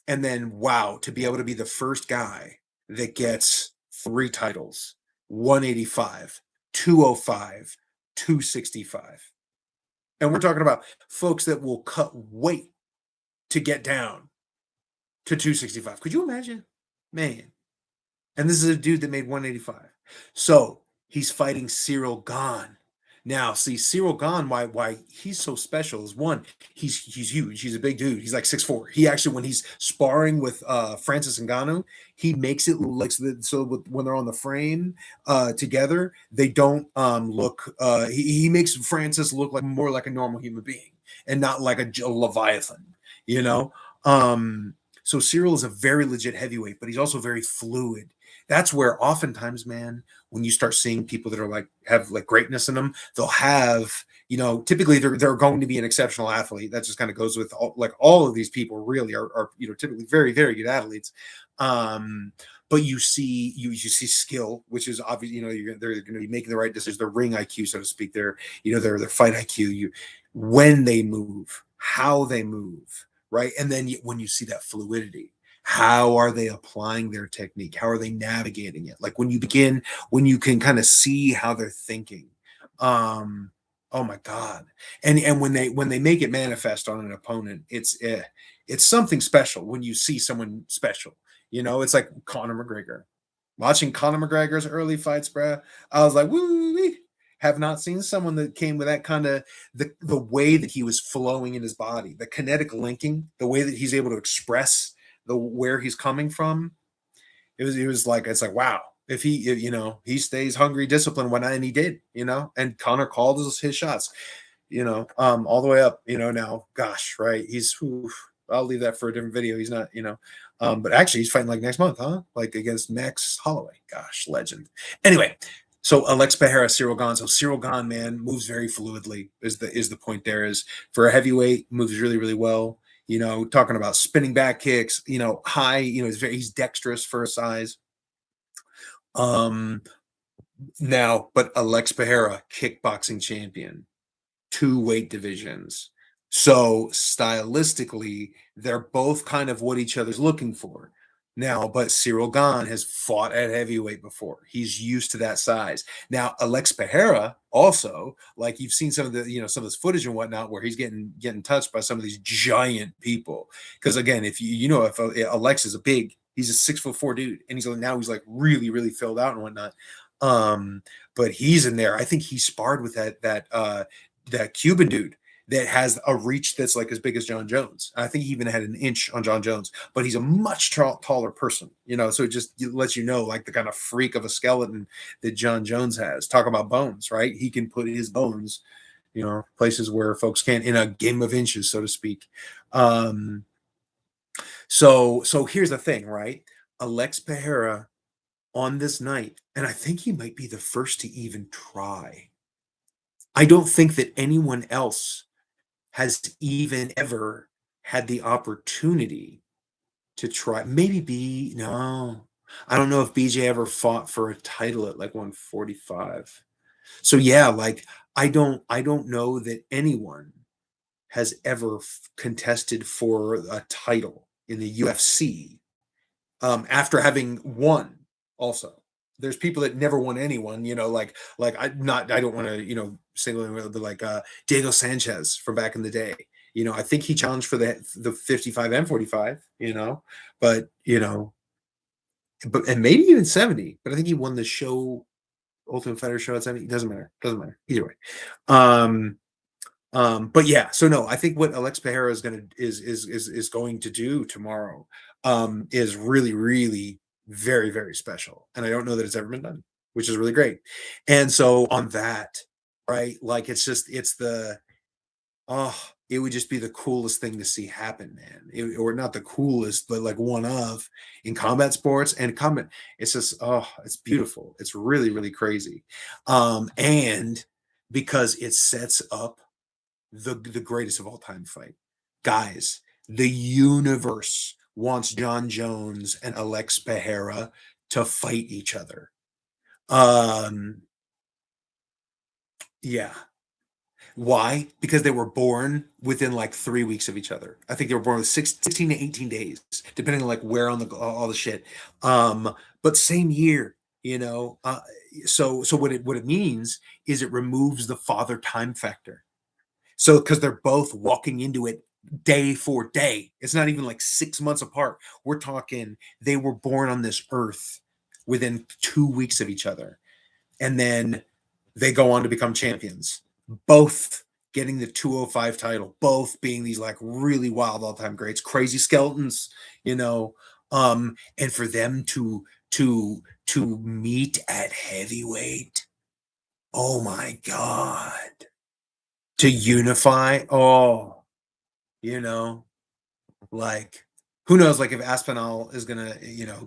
and then wow, to be able to be the first guy that gets 3 titles, 185, 205, 265. And we're talking about folks that will cut weight to get down to 265. Could you imagine? Man. And this is a dude that made 185. So he's fighting Cyril Gane. Now, see, Cyril Gane, why he's so special is one, he's huge. He's a big dude. He's like 6'4". He actually, when he's sparring with Francis Ngannou, he makes it like when they're on the frame together, they don't look. He makes Francis look like more like a normal human being and not like a Leviathan. So Cyril is a very legit heavyweight, but he's also very fluid. That's where oftentimes, man, when you start seeing people that are have greatness in them, they'll have, typically they're going to be an exceptional athlete. That just kind of goes with all of these people really are typically very, very good athletes. But you see skill, which is obvious, they're going to be making the right decisions, their ring IQ, so to speak, their fight IQ, when they move, how they move, right? And then when you see that fluidity, how are they applying their technique? How are they navigating it? Like when you can kind of see how they're thinking. Oh my God. And when they make it manifest on an opponent, it's something special when you see someone special. It's like Conor McGregor. Watching Conor McGregor's early fights, bruh, I was like, woo. Have not seen someone that came with that kind of the way that he was flowing in his body, the kinetic linking, the way that he's able to express where he's coming from. It was like, it's like, wow, if he stays hungry, disciplined, whatnot, and he did, and Conor called his shots, all the way up, now, gosh, right. I'll leave that for a different video. He's not, but actually he's fighting like next month, huh? Like against Max Holloway. Gosh, legend. Anyway, so Alex Pereira, Cyril Gane. So Cyril Gane, man, moves very fluidly. Is the point there? Is for a heavyweight, moves really, really well. Talking about spinning back kicks. High. He's dexterous for a size. Now, but Alex Pereira, kickboxing champion, 2 weight divisions. So stylistically, they're both kind of what each other's looking for. Now, but Cyril Gane has fought at heavyweight before. He's used to that size. Now, Alex Pereira also, like you've seen some of some of this footage and whatnot, where he's getting touched by some of these giant people. Because again, if if Alex is he's a 6'4" dude, and he's like really, really filled out and whatnot. But he's in there. I think he sparred with that Cuban dude that has a reach that's like as big as John Jones. I think he even had an inch on John Jones, but he's a much taller person, so it just lets like the kind of freak of a skeleton that John Jones has. Talk about bones, right? He can put his bones places where folks can't, in a game of inches, so to speak. Um, so here's the thing, right? Alex Pereira on this night, and I think he might be the first to even try. I don't think that anyone else has even ever had the opportunity to try. Maybe no. I don't know if BJ ever fought for a title at like 145. So yeah, like I don't know that anyone has ever contested for a title in the UFC after having won. Also, there's people that never won anyone. I don't want to single him out, but like Diego Sanchez from back in the day. I think he challenged for the 55 and 45. But and maybe even 70. But I think he won the show Ultimate Fighter show at 70. Doesn't matter. Doesn't matter. Either way. But yeah, so no, I think what Alex Pereira is going to do tomorrow is really, really very, very special. And I don't know that it's ever been done, which is really great. And so on that, right, like it would just be the coolest thing to see happen, man. Or not the coolest, but like one of in combat sports and combat. It's just, it's beautiful. It's really, really crazy. And because it sets up the greatest of all time fight. Guys, the universe wants John Jones and Alex Pereira to fight each other. Yeah. Why? Because they were born within like 3 weeks of each other. I think they were born with 16 to 18 days, depending on like where on all the shit. But same year, so what it means is it removes the father time factor. So, because they're both walking into it day for day, it's not even like 6 months apart. We're talking they were born on this earth within 2 weeks of each other. And then they go on to become champions, both getting the 205 title, both being these like really wild all-time greats, crazy skeletons, and for them to meet at heavyweight. Oh my God. To unify, like who knows, like if Aspinall is gonna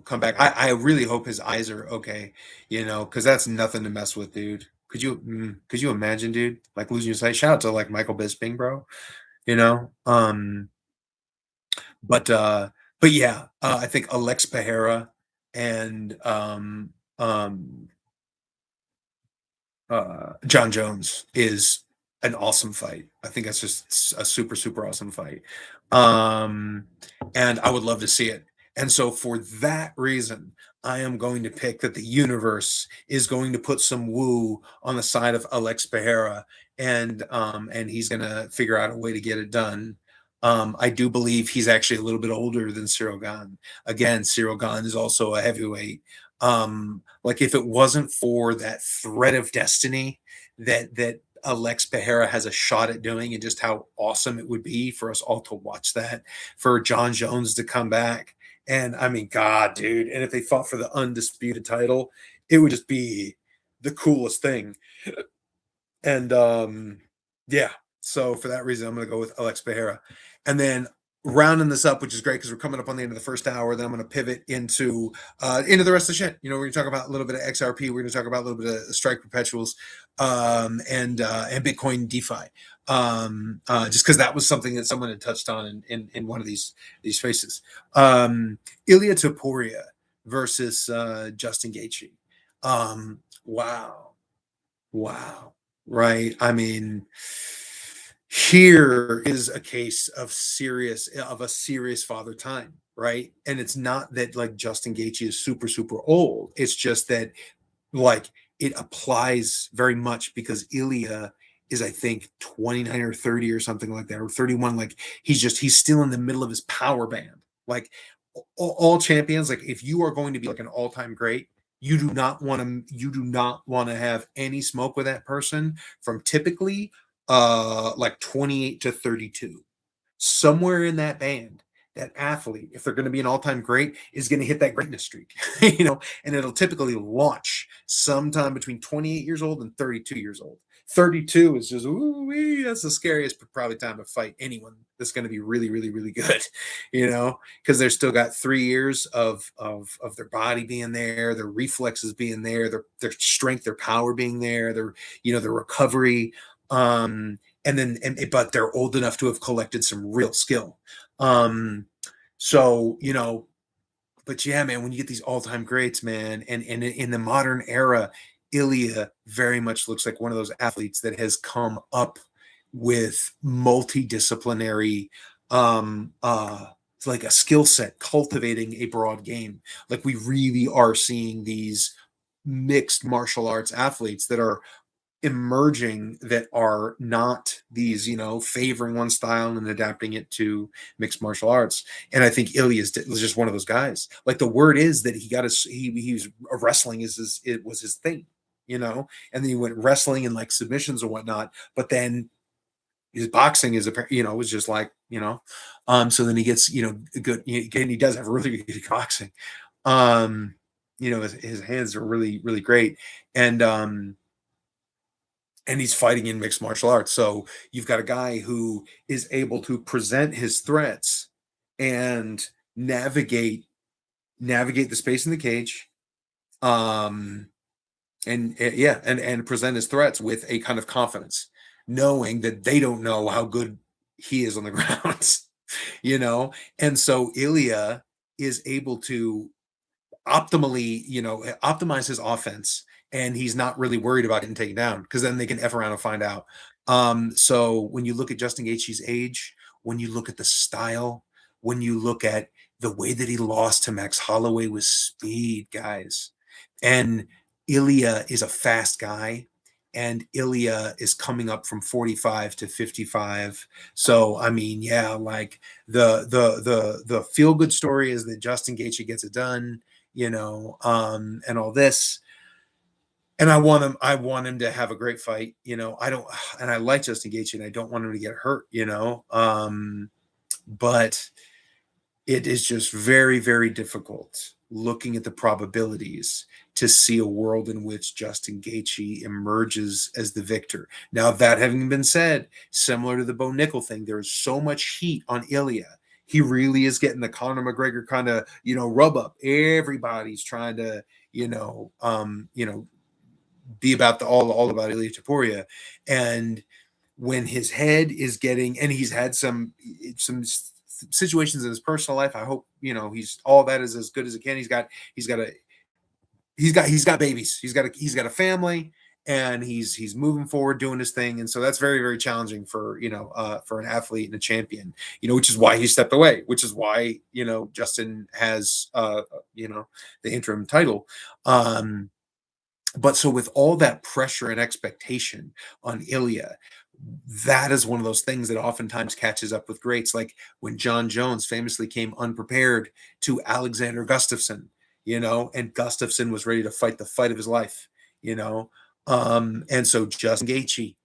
come back. I really hope his eyes are okay, because that's nothing to mess with, dude. Could you imagine, dude, like losing your sight? Shout out to like Michael Bisping, bro. you know um but yeah, I think Alex Pereira and John Jones is an awesome fight. I think that's just a super, super awesome fight. Um, and I would love to see it. And so for that reason, I am going to pick that the universe is going to put some woo on the side of Alex Pereira, and he's gonna figure out a way to get it done. I do believe he's actually a little bit older than Cyril Gane. Again, Cyril Gane is also a heavyweight. Like if it wasn't for that thread of destiny that Alex Pereira has a shot at doing, and just how awesome it would be for us all to watch that, for John Jones to come back. And I mean, God, dude, and if they fought for the undisputed title, it would just be the coolest thing. And yeah, so for that reason, I'm going to go with Alex Pereira. And then rounding this up, which is great because we're coming up on the end of the first hour. Then I'm going to pivot into the rest of the shit. We're going to talk about a little bit of XRP. We're going to talk about a little bit of Strike Perpetuals, and Bitcoin DeFi. Just because that was something that someone had touched on in one of these spaces. Ilya Topuria versus Justin Gaethje. Wow. Right. I mean, here is a case of a serious father time, right? And it's not that like Justin Gaethje is super, super old. It's just that like it applies very much because Ilya is, I think, 29 or 30 or something like that, or 31. Like he's still in the middle of his power band. Like all champions, like if you are going to be like an all-time great, you do not want to have any smoke with that person from typically like 28 to 32. Somewhere in that band, that athlete, if they're going to be an all-time great, is going to hit that greatness streak. And it'll typically launch sometime between 28 years old and 32 years old. 32 is just, ooh, that's the scariest probably time to fight anyone that's going to be really, really, really good, because they're still got 3 years of their body being there, their reflexes being there, their strength, their power being there, their recovery. But they're old enough to have collected some real skill. So, but yeah, man, when you get these all-time greats, man, and in the modern era, Ilya very much looks like one of those athletes that has come up with multidisciplinary, like a skill set, cultivating a broad game. Like we really are seeing these mixed martial arts athletes that are emerging, that are not these, favoring one style and adapting it to mixed martial arts. And I think Ilya is just one of those guys. Like the word is that he was wrestling it was his thing, and then he went wrestling and like submissions and whatnot. But then his boxing was just like, so then he gets, good, and he does have really good boxing. His hands are really, really great. And he's fighting in mixed martial arts. So you've got a guy who is able to present his threats and navigate the space in the cage, and present his threats with a kind of confidence, knowing that they don't know how good he is on the ground, And so Ilya is able to optimize his offense, and he's not really worried about getting taken down, because then they can F around and find out. So when you look at Justin Gaethje's age, when you look at the style, when you look at the way that he lost to Max Holloway with speed, guys, and Ilya is a fast guy, and Ilya is coming up from 45 to 55. So I mean, yeah, like the feel good story is that Justin Gaethje gets it done, and all this. And I want him to have a great fight. I don't, and I like Justin Gaethje, and I don't want him to get hurt, but it is just very, very difficult looking at the probabilities to see a world in which Justin Gaethje emerges as the victor. Now, that having been said, similar to the Bo Nickel thing, there is so much heat on Ilya. He really is getting the Conor McGregor kind of, rub up. Everybody's trying to, be about all about Ilya Taporia. And when his head is getting, and he's had some situations in his personal life. I hope he's all that is as good as it can. He's got babies. He's got a family, and he's moving forward doing his thing. And so that's very, very challenging for for an athlete and a champion. Which is why he stepped away. Which is why Justin has the interim title. But so with all that pressure and expectation on Ilya, that is one of those things that oftentimes catches up with greats, like when John Jones famously came unprepared to Alexander Gustafsson, and Gustafsson was ready to fight the fight of his life, and so Justin Gaethje,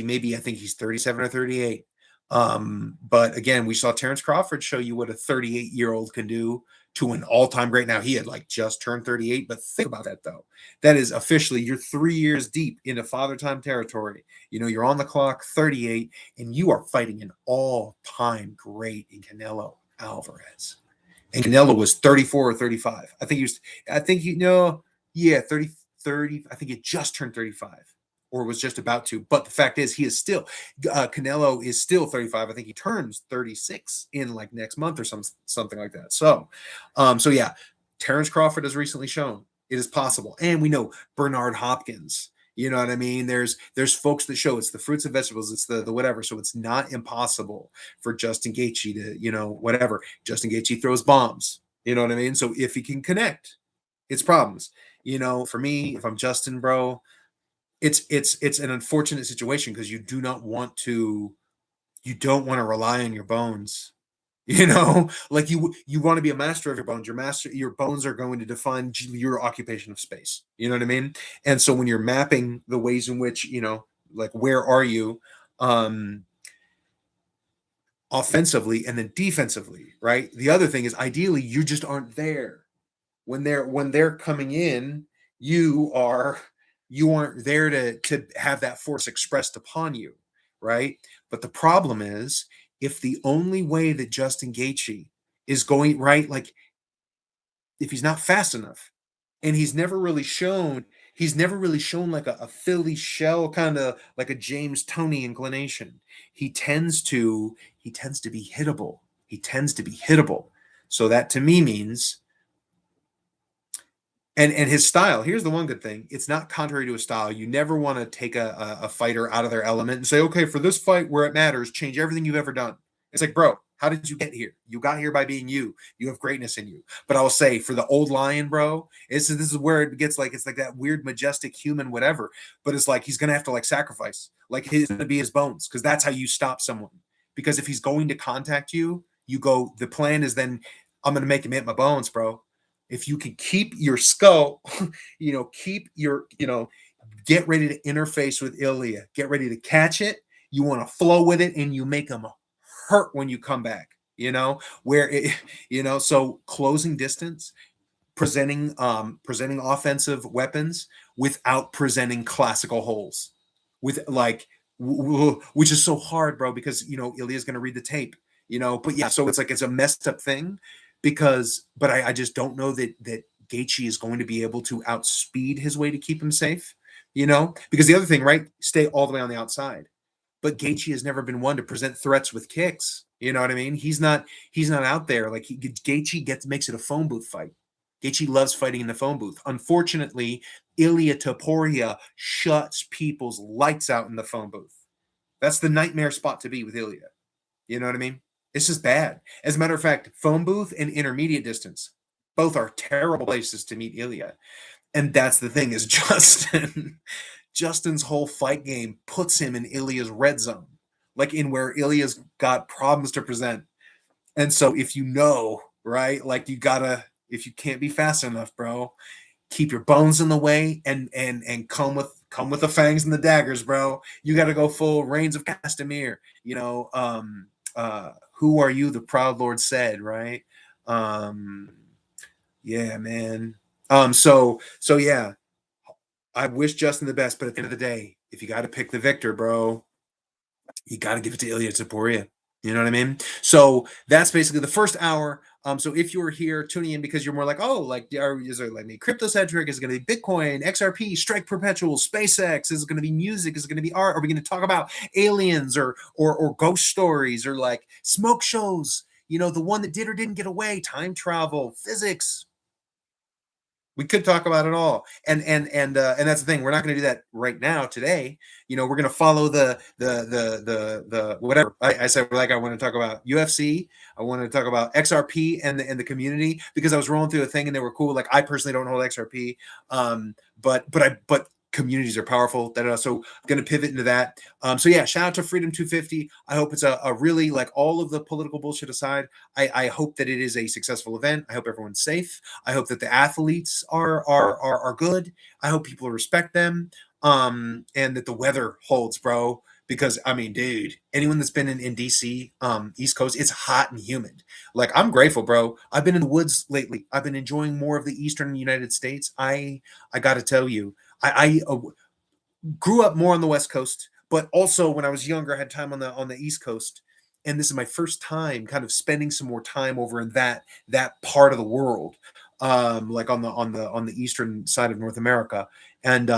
maybe I think he's 37 or 38. But again, we saw Terrence Crawford show you what a 38-year-old can do to an all-time great. Now, he had like just turned 38, but think about that though. That is officially, you're 3 years deep into father time territory. You're on the clock, 38, and you are fighting an all-time great in Canelo Alvarez. And Canelo was 34 or 35. I think 30. I think he just turned 35. Or was just about to. But the fact is, he is still, Canelo is still 35. I think he turns 36 in like next month or something like that. So yeah, Terrence Crawford has recently shown it is possible. And we know Bernard Hopkins, you know what I mean? There's folks that show it's the fruits and vegetables, it's the whatever. So it's not impossible for Justin Gaethje to, whatever. Justin Gaethje throws bombs, you know what I mean? So if he can connect, it's problems. For me, if I'm Justin, bro, it's an unfortunate situation, because you don't want to rely on your bones, like you want to be a master of your bones. Your bones are going to define your occupation of space, you know what I mean? And so when you're mapping the ways in which, like, where are you offensively and then defensively, right? The other thing is, ideally, you just aren't there when they're coming in. You are You aren't there to have that force expressed upon you, right? But the problem is, if the only way that Justin Gaethje is going right, like if he's not fast enough, and he's never really shown like a Philly shell, kind of like a James Toney inclination. He tends to be hittable. He tends to be hittable. So that to me means, and his style, here's the one good thing, it's not contrary to his style. You never want to take a fighter out of their element and say, okay, for this fight where it matters, change everything you've ever done. It's like, bro, how did you get here? You got here by being you. You have greatness in you. But I will say, for the old lion, bro, this is where it gets like, it's like that weird majestic human whatever. But it's like he's gonna have to like sacrifice, like he's gonna be his bones, because that's how you stop someone. Because if he's going to contact you, you go, the plan is then, I'm gonna make him hit my bones, bro. If you can keep your skull, keep your, get ready to interface with Ilya, get ready to catch it. You want to flow with it, and you make them hurt when you come back, where it, so closing distance, presenting offensive weapons without presenting classical holes, with like, which is so hard, bro, because Ilya's going to read the tape, but yeah, so it's like, it's a messed up thing, but I just don't know that Gaethje is going to be able to outspeed his way to keep him safe, because the other thing, right, stay all the way on the outside. But Gaethje has never been one to present threats with kicks. You know what I mean? He's not out there like Gaethje makes it a phone booth fight. Gaethje loves fighting in the phone booth. Unfortunately, Ilia Topuria shuts people's lights out in the phone booth. That's the nightmare spot to be with Ilia. You know what I mean? It's just bad. As a matter of fact, phone booth and intermediate distance, both are terrible places to meet Ilia. And that's the thing, is Justin's whole fight game puts him in Ilya's red zone, like in where Ilya's got problems to present. And so right, like if you can't be fast enough, bro, keep your bones in the way, and come with the fangs and the daggers, bro. You got to go full Reigns of Castamere. Who are you? The proud Lord said, right? Yeah, man. So yeah, I wish Justin the best, but at the end of the day, if you got to pick the victor, bro, you got to give it to Ilya Taporia. You know what I mean? So that's basically the first hour. So if you're here tuning in because you're more like, oh, like, is there like crypto centric? Is it going to be Bitcoin, XRP, Strike Perpetual, SpaceX? Is it going to be music? Is it going to be art? Are we going to talk about aliens or ghost stories, or like smoke shows? The one that did or didn't get away, time travel, physics. We could talk about it all, and that's the thing. We're not going to do that right now today. We're going to follow the whatever I said. Like, I want to talk about UFC. I want to talk about XRP and the community, because I was rolling through a thing and they were cool. Like, I personally don't hold XRP, but communities are powerful. So I'm going to pivot into that. So yeah, shout out to Freedom 250. I hope it's a really, like, all of the political bullshit aside, I hope that it is a successful event. I hope everyone's safe. I hope that the athletes are good. I hope people respect them. And that the weather holds, bro. Because I mean, dude, anyone that's been in DC, East Coast, it's hot and humid. Like, I'm grateful, bro. I've been in the woods lately. I've been enjoying more of the eastern United States. I got to tell you, I grew up more on the West Coast, but also when I was younger, I had time on the East Coast. And this is my first time kind of spending some more time over in that part of the world, like on the eastern side of North America. And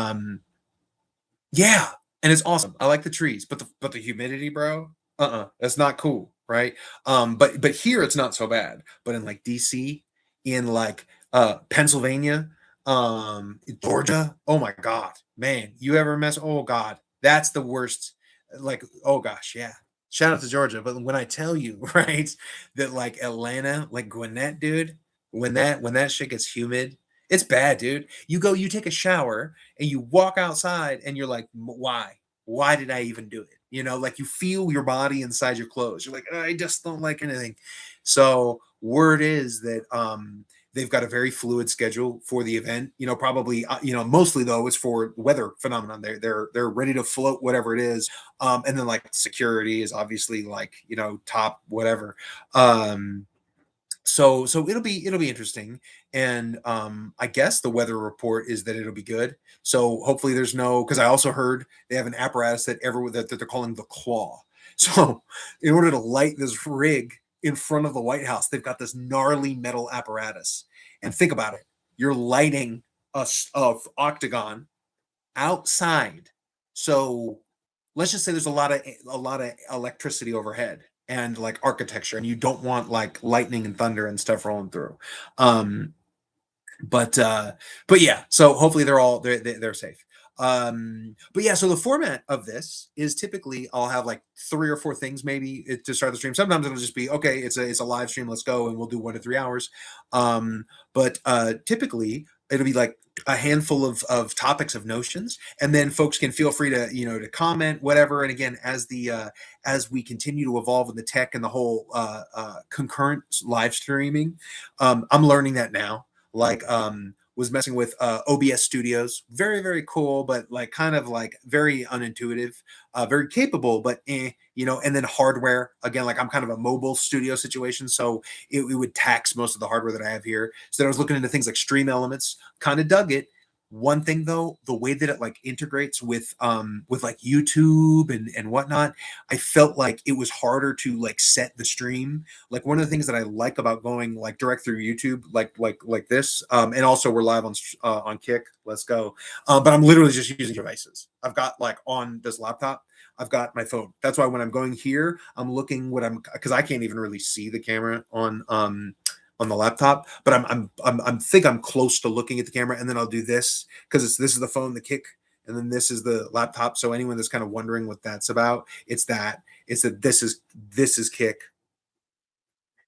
yeah, and it's awesome. I like the trees, but the humidity, bro, that's not cool, right? But here it's not so bad. But in like DC, in like Pennsylvania, Georgia, oh my God, man, you ever mess? Oh God, that's the worst. Like, oh gosh, yeah. Shout out to Georgia. But when I tell you, right, that like Atlanta, like Gwinnett, dude, when that shit gets humid, it's bad, dude. You take a shower and you walk outside and you're like, why? Why did I even do it? Like, you feel your body inside your clothes. You're like, I just don't like anything. So word is that they've got a very fluid schedule for the event. Probably mostly though it's for weather phenomenon. They're ready to float whatever it is. And then like security is obviously like top whatever. So it'll be interesting, and I guess the weather report is that it'll be good. So hopefully there's no, because I also heard they have an apparatus that they're calling the claw. So in order to light this rig in front of the White House, they've got this gnarly metal apparatus. And think about it, you're lighting a octagon outside. So let's just say there's a lot of electricity overhead and like architecture, and you don't want like lightning and thunder and stuff rolling through. Um, but yeah, so hopefully they're safe. But yeah, so the format of this is typically I'll have like 3 or 4 things maybe to start the stream. Sometimes it'll just be okay, it's a live stream, let's go, and we'll do 1 to 3 hours. But typically it'll be like a handful of topics of notions, and then folks can feel free to to comment whatever. And again, as we continue to evolve in the tech and the whole concurrent live streaming, I'm learning that now. Like was messing with OBS Studios, very cool, but like kind of like very unintuitive, very capable, but and then hardware again, like I'm kind of a mobile studio situation, so it would tax most of the hardware that I have here. So then I was looking into things like Stream Elements, kind of dug it. One thing though, the way that it like integrates with like YouTube and whatnot, I felt like it was harder to like set the stream. Like one of the things that I like about going like direct through YouTube, like this, and also we're live on Kick. Let's go. But I'm literally just using devices. I've got like on this laptop, I've got my phone. That's why when I'm going here, I'm looking what I'm, because I can't even really see the camera on the laptop, but I'm think I'm close to looking at the camera, and then I'll do this because this is the phone, the Kick, and then this is the laptop. So anyone that's kind of wondering what that's about, it's that this is Kick,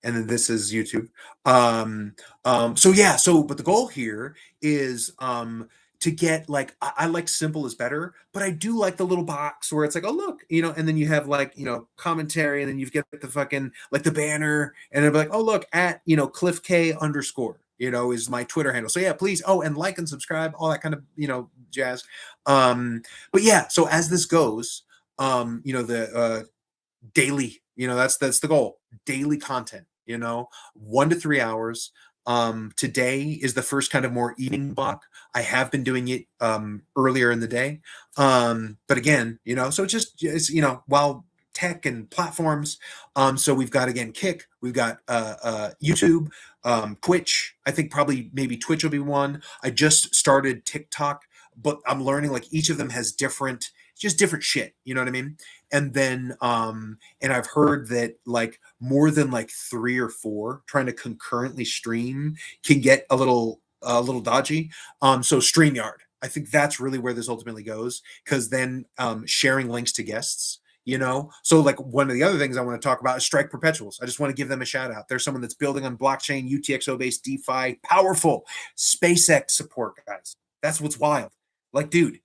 and then this is YouTube. So yeah, but the goal here is to get like I like simple is better, but I do like the little box where it's like, oh look, and then you have like commentary, and then you get the fucking like the banner, and it'll be like, oh look at Cliff K underscore, is my Twitter handle. So yeah, please, oh, and like and subscribe, all that kind of jazz. But yeah, so as this goes, the daily, that's the goal, daily content, 1 to 3 hours. Today is the first kind of more evening block. I have been doing it earlier in the day, but again, so it's while tech and platforms. So we've got again Kick, we've got YouTube, Twitch. I think probably maybe Twitch will be one. I just started TikTok, but I'm learning like each of them has different shit, you know what I mean? And then and I've heard that like more than like 3 or 4 trying to concurrently stream can get a little dodgy. So StreamYard, I think that's really where this ultimately goes, because then sharing links to guests, so like one of the other things I want to talk about is Strike Perpetuals. I just want to give them a shout out. There's someone that's building on blockchain, UTXO based DeFi, powerful SpaceX support, guys. That's what's wild. Like, dude,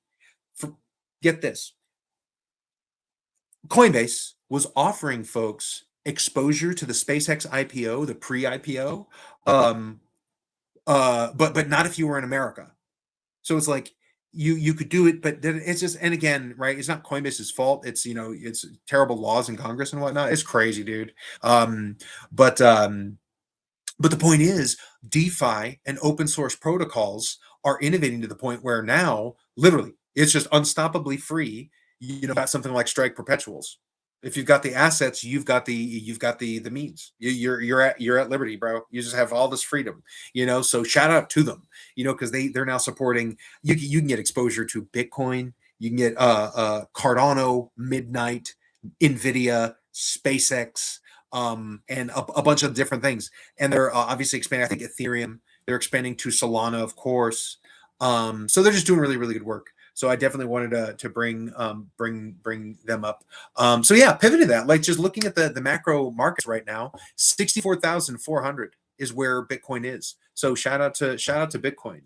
get this. Coinbase was offering folks exposure to the SpaceX IPO, the pre-IPO, um, but not if you were in America. So it's like you could do it, but then it's just, and again, right? It's not Coinbase's fault. It's terrible laws in Congress and whatnot. It's crazy, dude. Um, but um, but the point is, DeFi and open source protocols are innovating to the point where now, literally, it's just unstoppably free. Got something like Strike Perpetuals. If you've got the assets, you've got the means. You're at liberty, bro. You just have all this freedom. So shout out to them. Because they're now supporting. You can get exposure to Bitcoin. You can get Cardano, Midnight, Nvidia, SpaceX, and a bunch of different things. And they're obviously expanding. I think Ethereum. They're expanding to Solana, of course. So they're just doing really, really good work. So I definitely wanted to bring them up. So yeah, pivoted that. Like just looking at the macro markets right now, 64,400 is where Bitcoin is. So shout out to Bitcoin.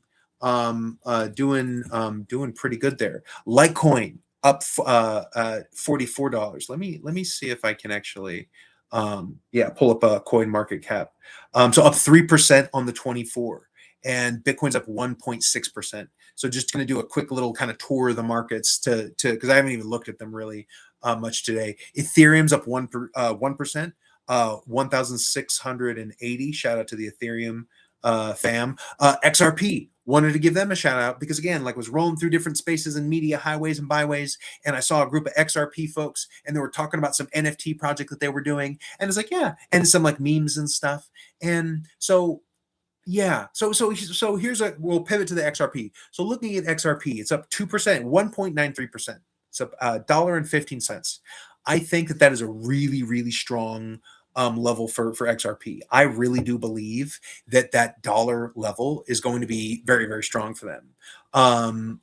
Doing pretty good there. Litecoin up $44. Let me see if I can actually pull up a coin market cap. So up 3% on the 24, and Bitcoin's up 1.6%. So just going to do a quick little kind of tour of the markets because I haven't even looked at them really much today. Ethereum's up 1%. 1,680. Shout out to the Ethereum fam. XRP, wanted to give them a shout out because again, like was rolling through different spaces and media highways and byways, and I saw a group of XRP folks and they were talking about some NFT project that they were doing, and it's like, yeah, and some like memes and stuff. And so yeah, so here's a we'll pivot to the XRP. So looking at XRP, it's up 2%, 1.93%. It's up $1.15. I think that that is a really, really strong level for XRP. I really do believe that that dollar level is going to be very, very strong for them.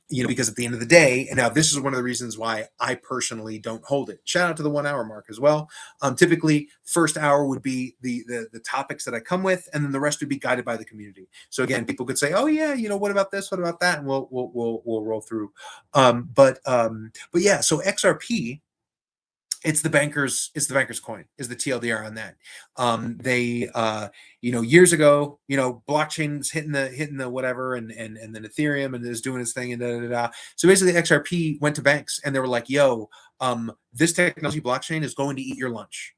Because at the end of the day, and now this is one of the reasons why I personally don't hold it. Shout out to the 1 hour mark as well. Typically, first hour would be the topics that I come with, and then the rest would be guided by the community. So again, people could say, "Oh yeah, what about this? What about that?" And we'll roll through. But yeah, so XRP. It's the banker's coin is the TLDR on that. They years ago, blockchain's hitting the whatever and then Ethereum and is doing its thing and da, da, da. So basically XRP went to banks and they were like, yo, this technology blockchain is going to eat your lunch.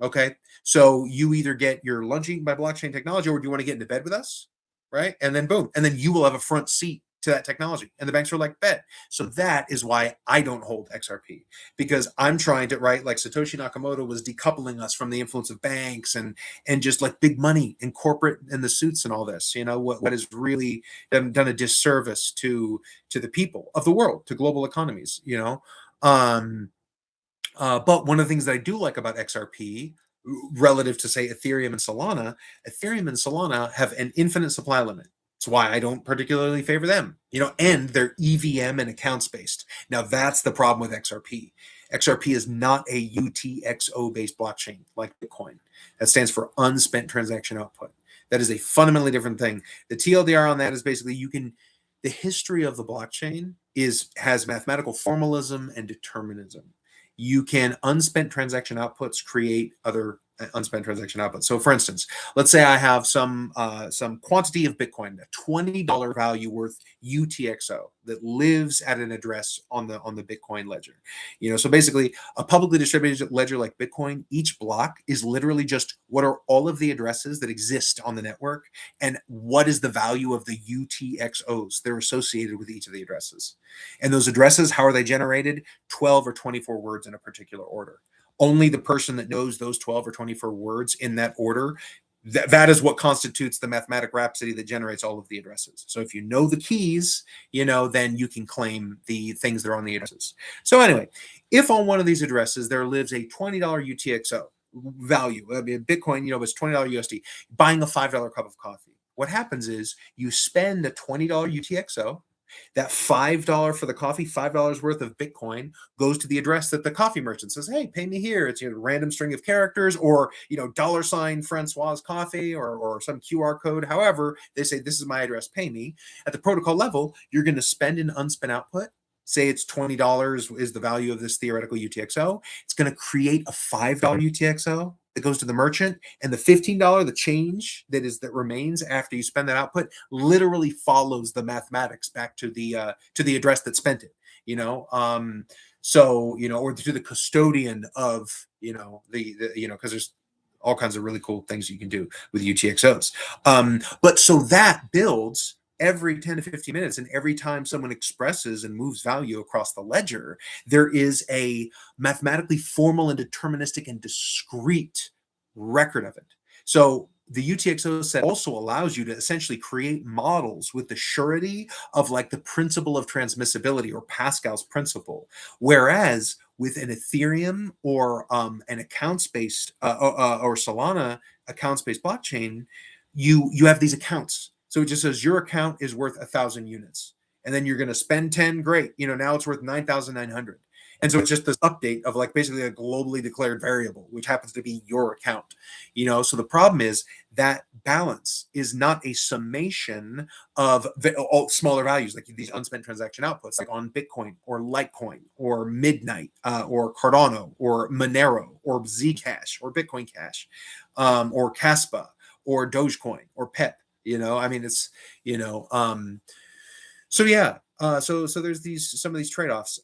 Okay. So you either get your lunch eaten by blockchain technology or do you want to get into bed with us? Right. And then boom. And then you will have a front seat to that technology. And the banks were like, bet. So that is why I don't hold XRP because I'm trying to, right, like Satoshi Nakamoto was decoupling us from the influence of banks and just like big money and corporate and the suits and all this, what has really done a disservice to the people of the world, to global economies, but one of the things that I do like about XRP relative to say Ethereum and Solana have an infinite supply limit. That's why I don't particularly favor them, and they're EVM and accounts based. Now that's the problem with XRP. XRP is not a UTXO based blockchain like Bitcoin. That stands for unspent transaction output. That is a fundamentally different thing. The TLDR on that is basically the history of the blockchain has mathematical formalism and determinism. You can unspent transaction outputs create other unspent transaction outputs. So for instance, let's say I have some quantity of Bitcoin, a $20 value worth UTXO that lives at an address on the Bitcoin ledger. So basically a publicly distributed ledger like Bitcoin, each block is literally just what are all of the addresses that exist on the network and what is the value of the UTXOs that are associated with each of the addresses. And those addresses, how are they generated? 12 or 24 words in a particular order. Only the person that knows those 12 or 24 words in that order, that is what constitutes the mathematic rhapsody that generates all of the addresses. So if you know the keys, then you can claim the things that are on the addresses. So anyway, if on one of these addresses there lives a $20 UTXO value, I mean, Bitcoin, it's $20 USD, buying a $5 cup of coffee. What happens is you spend a $20 UTXO. That $5 for the coffee, $5 worth of Bitcoin goes to the address that the coffee merchant says, hey, pay me here. It's a random string of characters or, $ Francois coffee or some QR code. However, they say, this is my address, pay me. At the protocol level, you're going to spend an unspent output. Say it's $20 is the value of this theoretical UTXO. It's going to create a $5 UTXO that goes to the merchant, and the $15, the change that remains after you spend that output, literally follows the mathematics back to the address that spent it. Or to the custodian of because there's all kinds of really cool things you can do with UTXOs. But so that builds every 10 to 15 minutes, and every time someone expresses and moves value across the ledger, there is a mathematically formal and deterministic and discrete record of it. So the UTXO set also allows you to essentially create models with the surety of like the principle of transmissibility or Pascal's principle. Whereas with an Ethereum or an accounts-based or Solana accounts-based blockchain, you have these accounts. So it just says your account is worth 1,000 units. And then you're going to spend 10. Great. Now it's worth 9,900. And so it's just this update of like basically a globally declared variable, which happens to be your account. So the problem is that balance is not a summation of all smaller values, like these unspent transaction outputs, like on Bitcoin or Litecoin or Midnight or Cardano or Monero or Zcash or Bitcoin Cash or Caspa or Dogecoin or PEP. It's, so yeah, So there's some of these trade-offs.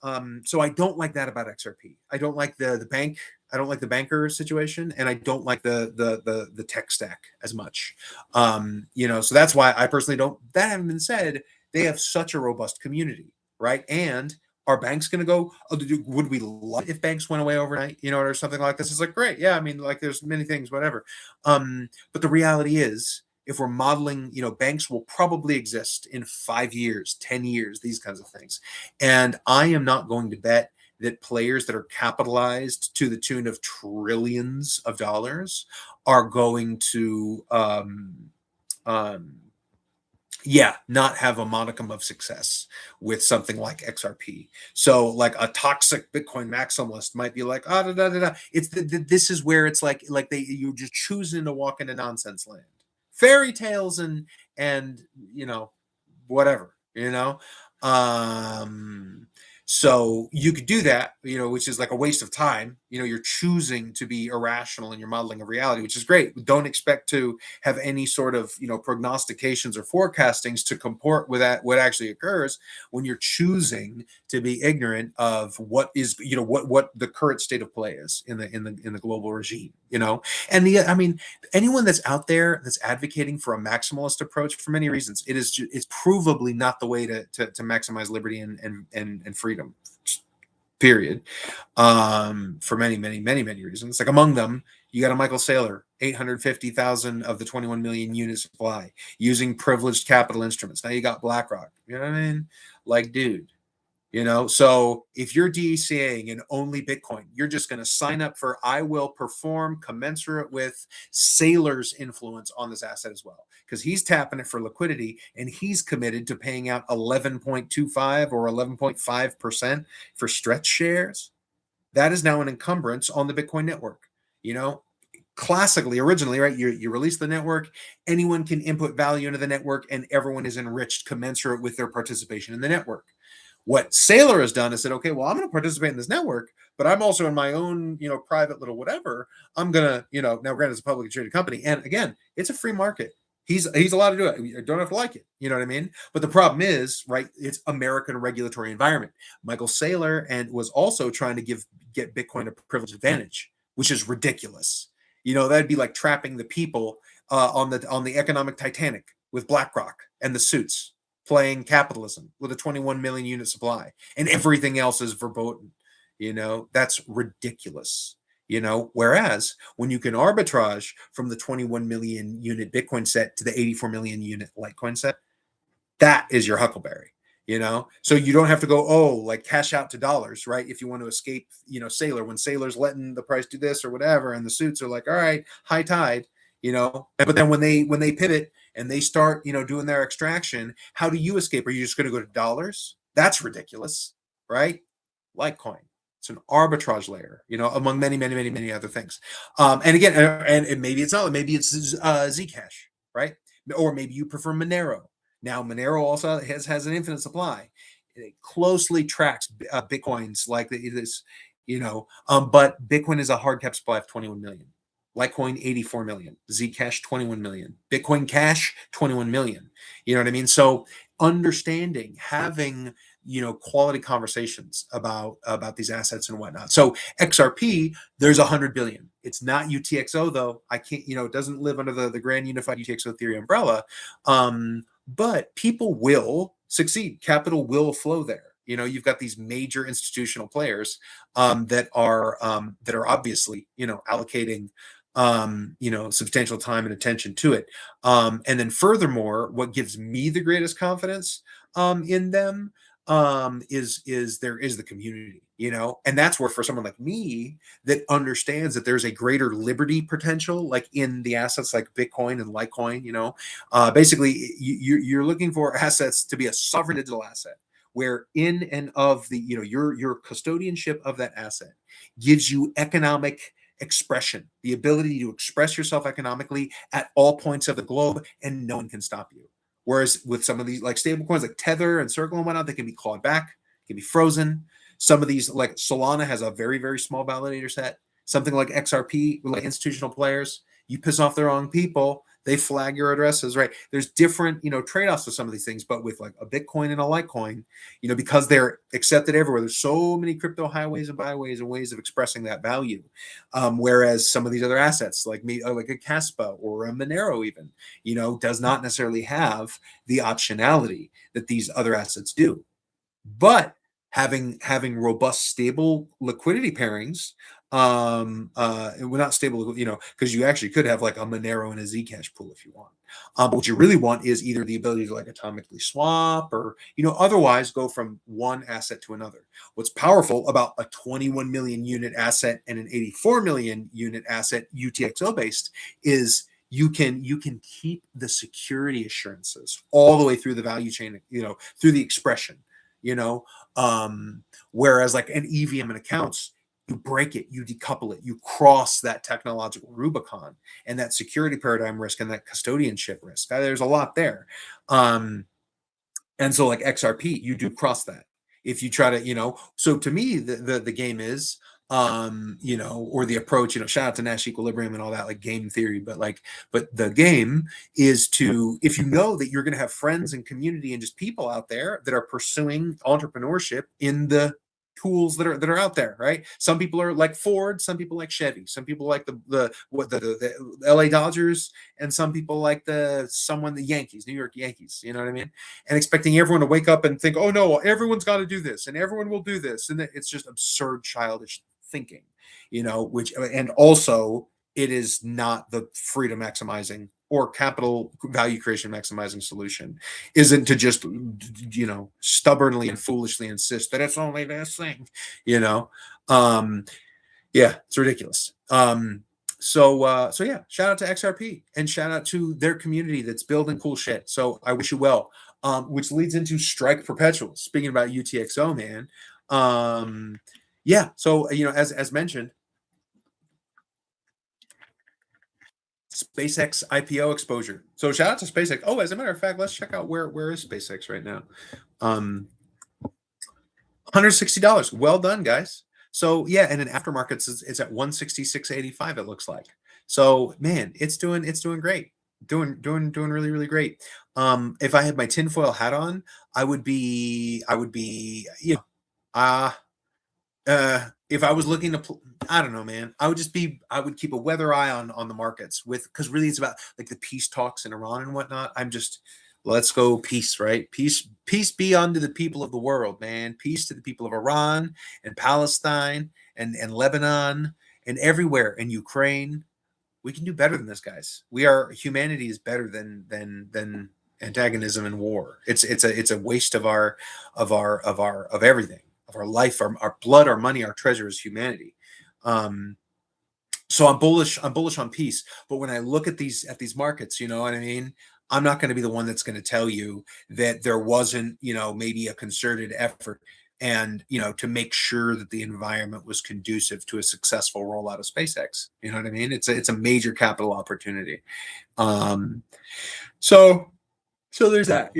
So I don't like that about XRP. I don't like the bank. I don't like the banker situation, and I don't like the tech stack as much. So that's why I personally don't. That having been said, they have such a robust community, right? And are banks going to go? Oh, would we love if banks went away overnight? Or something like this? It's like great, yeah. I mean, like there's many things, whatever. But the reality is, if we're modeling, banks will probably exist in 5 years, 10 years, these kinds of things. And I am not going to bet that players that are capitalized to the tune of trillions of dollars are going to, not have a modicum of success with something like XRP. So, like a toxic Bitcoin maximalist might be like, ah, da, da, da, da. It's this is where it's like you're just choosing to walk into nonsense land, fairy tales and whatever. So you could do that, which is like a waste of time. You're choosing to be irrational in your modeling of reality, which is great. Don't expect to have any sort of, prognostications or forecastings to comport with what actually occurs when you're choosing to be ignorant of what is, what the current state of play is in the global regime, And anyone that's out there that's advocating for a maximalist approach for many reasons, it's provably not the way to maximize liberty and freedom, period. For many, many, many, many reasons. Like among them, you got a Michael Saylor, 850,000 of the 21 million unit supply using privileged capital instruments. Now you got BlackRock. You know what I mean? Like, dude. So if you're DCAing in only Bitcoin, you're just going to sign up for I will perform commensurate with Saylor's influence on this asset as well, because he's tapping it for liquidity and he's committed to paying out 11.25 or 11.5% for stretch shares. That is now an encumbrance on the Bitcoin network. Classically, originally, right, you release the network, anyone can input value into the network and everyone is enriched commensurate with their participation in the network. What Saylor has done is said, okay, well, I'm going to participate in this network, but I'm also in my own, private little whatever. I'm going to, now granted it's a publicly traded company. And again, it's a free market. He's allowed to do it. You don't have to like it. You know what I mean? But the problem is, right, it's American regulatory environment. Michael Saylor was also trying to get Bitcoin a privileged advantage, which is ridiculous. That'd be like trapping the people on the economic Titanic with BlackRock and the suits, playing capitalism with a 21 million unit supply and everything else is verboten. That's ridiculous. Whereas when you can arbitrage from the 21 million unit Bitcoin set to the 84 million unit Litecoin set, that is your huckleberry. So you don't have to go, like cash out to dollars, right? If you want to escape, Saylor, when Saylor's letting the price do this or whatever, and the suits are like, all right, high tide, but then when they pivot and they start, doing their extraction, how do you escape? Are you just going to go to dollars? That's ridiculous, right? Litecoin. It's an arbitrage layer, among many, many, many, many other things. And again, and maybe it's not, maybe it's Zcash, right? Or maybe you prefer Monero. Now, Monero also has an infinite supply. It closely tracks Bitcoins like this, but Bitcoin is a hard cap supply of 21 million. Litecoin, 84 million. Zcash, 21 million. Bitcoin Cash, 21 million. You know what I mean? So understanding, having, quality conversations about these assets and whatnot. So XRP, there's 100 billion. It's not UTXO though. I can't, it doesn't live under the grand unified UTXO theory umbrella. But people will succeed. Capital will flow there. You've got these major institutional players that are obviously, allocating substantial time and attention to it. And then furthermore, what gives me the greatest confidence in them is there is the community, and that's where for someone like me that understands that there's a greater liberty potential, like in the assets like Bitcoin and Litecoin, basically you're looking for assets to be a sovereign digital asset where in and of the, your custodianship of that asset gives you economic expression, the ability to express yourself economically at all points of the globe, and no one can stop you. Whereas with some of these like stable coins like Tether and Circle and whatnot, they can be clawed back, can be frozen. Some of these like Solana has a very, very small validator set. Something like XRP, like institutional players, you piss off the wrong people, They flag your addresses, right? There's different, trade-offs with some of these things, but with like a Bitcoin and a Litecoin, because they're accepted everywhere, there's so many crypto highways and byways and ways of expressing that value. Whereas some of these other assets, like like a Caspa or a Monero, even, does not necessarily have the optionality that these other assets do. But having robust, stable liquidity pairings, we're not stable, because you actually could have like a Monero and a Zcash pool if you want. But what you really want is either the ability to like atomically swap or, otherwise go from one asset to another. What's powerful about a 21 million unit asset and an 84 million unit asset UTXO based is you can keep the security assurances all the way through the value chain, through the expression, whereas like an EVM and accounts, you break it, you decouple it, you cross that technological Rubicon and that security paradigm risk and that custodianship risk. There's a lot there. And so like XRP, you do cross that. If you try to, so to me, the game is, or the approach, shout out to Nash Equilibrium and all that, like game theory, but the game is to, if you know that you're going to have friends and community and just people out there that are pursuing entrepreneurship in the tools that are out there, right? Some people are like Ford, some people like Chevy, some people like the LA Dodgers, and some people like the Yankees, New York Yankees, you know what I mean? And expecting everyone to wake up and think, oh no, everyone's got to do this and everyone will do this, and it's just absurd, childish thinking, which, and also it is not the freedom maximizing or capital value creation maximizing solution. Isn't to just, stubbornly and foolishly insist that it's only this thing, yeah, it's ridiculous. So yeah, shout out to XRP and shout out to their community that's building cool shit. So I wish you well. Which leads into Strike Perpetual. Speaking about UTXO, man. Yeah, so as mentioned, SpaceX IPO exposure. So shout out to SpaceX. Oh, as a matter of fact, let's check out where is SpaceX right now. $160. Well done, guys. So yeah, and in aftermarkets, it's at 166.85. It looks like. So man, it's doing great. Doing really, really great. If I had my tinfoil hat on, I would be, if I was looking to, I don't know, man, I would keep a weather eye on the markets because really it's about like the peace talks in Iran and whatnot. Let's go peace, right? Peace be unto the people of the world, man. Peace to the people of Iran and Palestine and Lebanon and everywhere, and Ukraine. We can do better than this, guys. Humanity is better than antagonism and war. It's a waste of everything, of our life, our blood, our money, our treasure is humanity. So I'm bullish on peace. But when I look at these markets, you know what I mean? I'm not going to be the one that's going to tell you that there wasn't, maybe a concerted effort and, to make sure that the environment was conducive to a successful rollout of SpaceX. You know what I mean? It's a major capital opportunity. So there's that,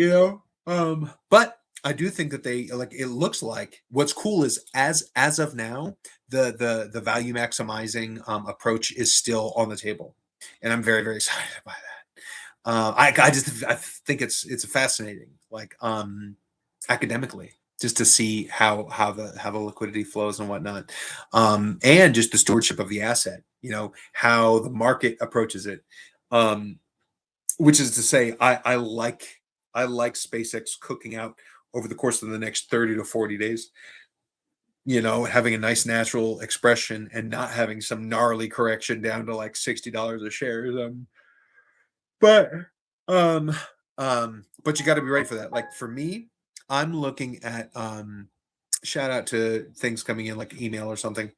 but I do think that it looks like what's cool is as of now, the value maximizing approach is still on the table. And I'm very, very excited by that. I think it's fascinating, like academically, just to see how the liquidity flows and whatnot, and just the stewardship of the asset. How the market approaches it, which is to say, I like SpaceX cooking out over the course of the next 30 to 40 days. Having a nice natural expression and not having some gnarly correction down to like $60 a share. But you got to be ready for that. Like for me, I'm looking at shout out to things coming in like email or something.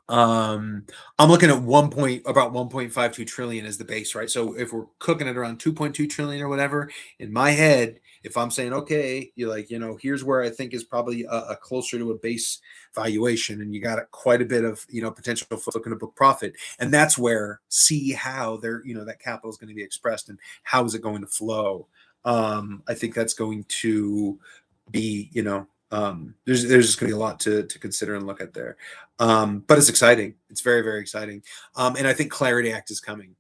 I'm looking at about 1.52 trillion as the base, right? So if we're cooking it around 2.2 trillion or whatever, in my head, if I'm saying, okay, you're like, here's where I think is probably a closer to a base valuation, and you got quite a bit of, potential for looking to book profit. And that's where see how that capital is going to be expressed and how is it going to flow. I think that's going to be, there's just going to be a lot to consider and look at there. But it's exciting. It's very, very exciting. And I think Clarity Act is coming,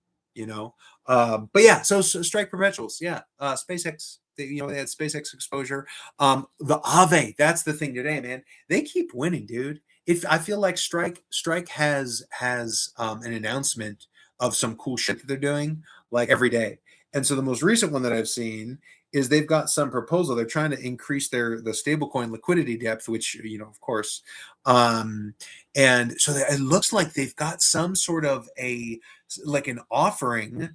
But yeah, so Strike Perpetuals, yeah, SpaceX, they had SpaceX exposure. The Aave, that's the thing today, man. They keep winning, dude. If I feel like Strike has an announcement of some cool shit that they're doing like every day. And so the most recent one that I've seen is they've got some proposal. They're trying to increase the stablecoin liquidity depth, which of course, um, and so it looks like they've got some sort of a like an offering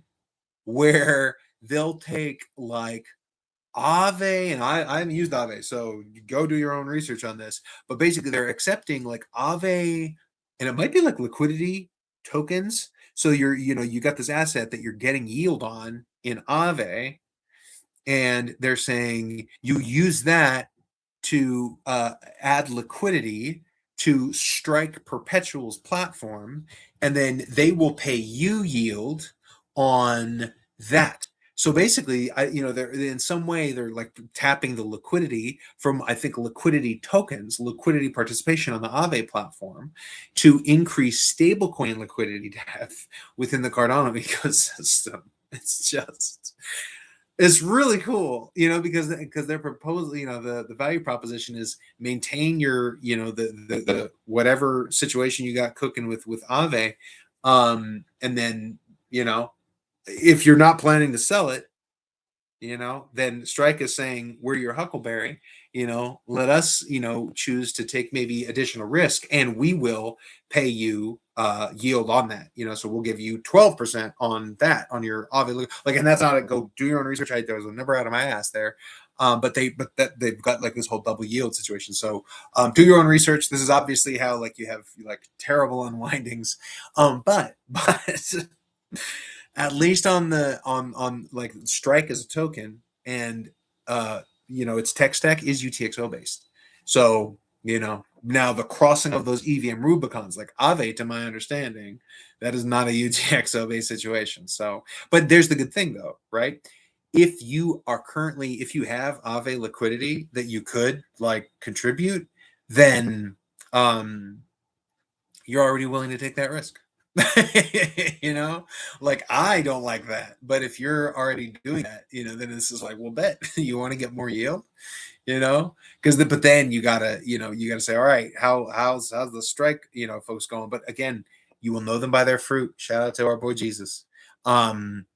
where they'll take like Aave, and I haven't used Aave, so go do your own research on this. But basically, they're accepting like Aave, and it might be like liquidity tokens. So you got this asset that you're getting yield on in Aave, and they're saying you use that to add liquidity to Strike Perpetual's platform, and then they will pay you yield on that. So basically, they're in some way they're like tapping the liquidity from I think liquidity tokens, liquidity participation on the Aave platform, to increase stablecoin liquidity depth within the Cardano ecosystem. It's just it's really cool, because they're proposing, the value proposition is maintain your, the whatever situation you got cooking with Aave, and then, if you're not planning to sell it, then Strike is saying we're your Huckleberry, let us, choose to take maybe additional risk, and we will pay you yield on that, so we'll give you 12% on that on your Aave, like, and that's not it. Go do your own research. There was a number out of my ass there, but they've got like this whole double yield situation. So do your own research. This is obviously how like you have like terrible unwindings, but at least on the on like Strike as a token, and its tech stack is UTXO based. So now the crossing of those EVM Rubicons, like Aave, to my understanding, that is not a UTXO based situation. So, but there's the good thing though, right? If you have Aave liquidity that you could like contribute, then you're already willing to take that risk. Like I don't like that, but if you're already doing that, then this is like, well, bet you want to get more yield, but then you gotta say, all right, how's the Strike, folks going? But again, you will know them by their fruit. Shout out to our boy Jesus. um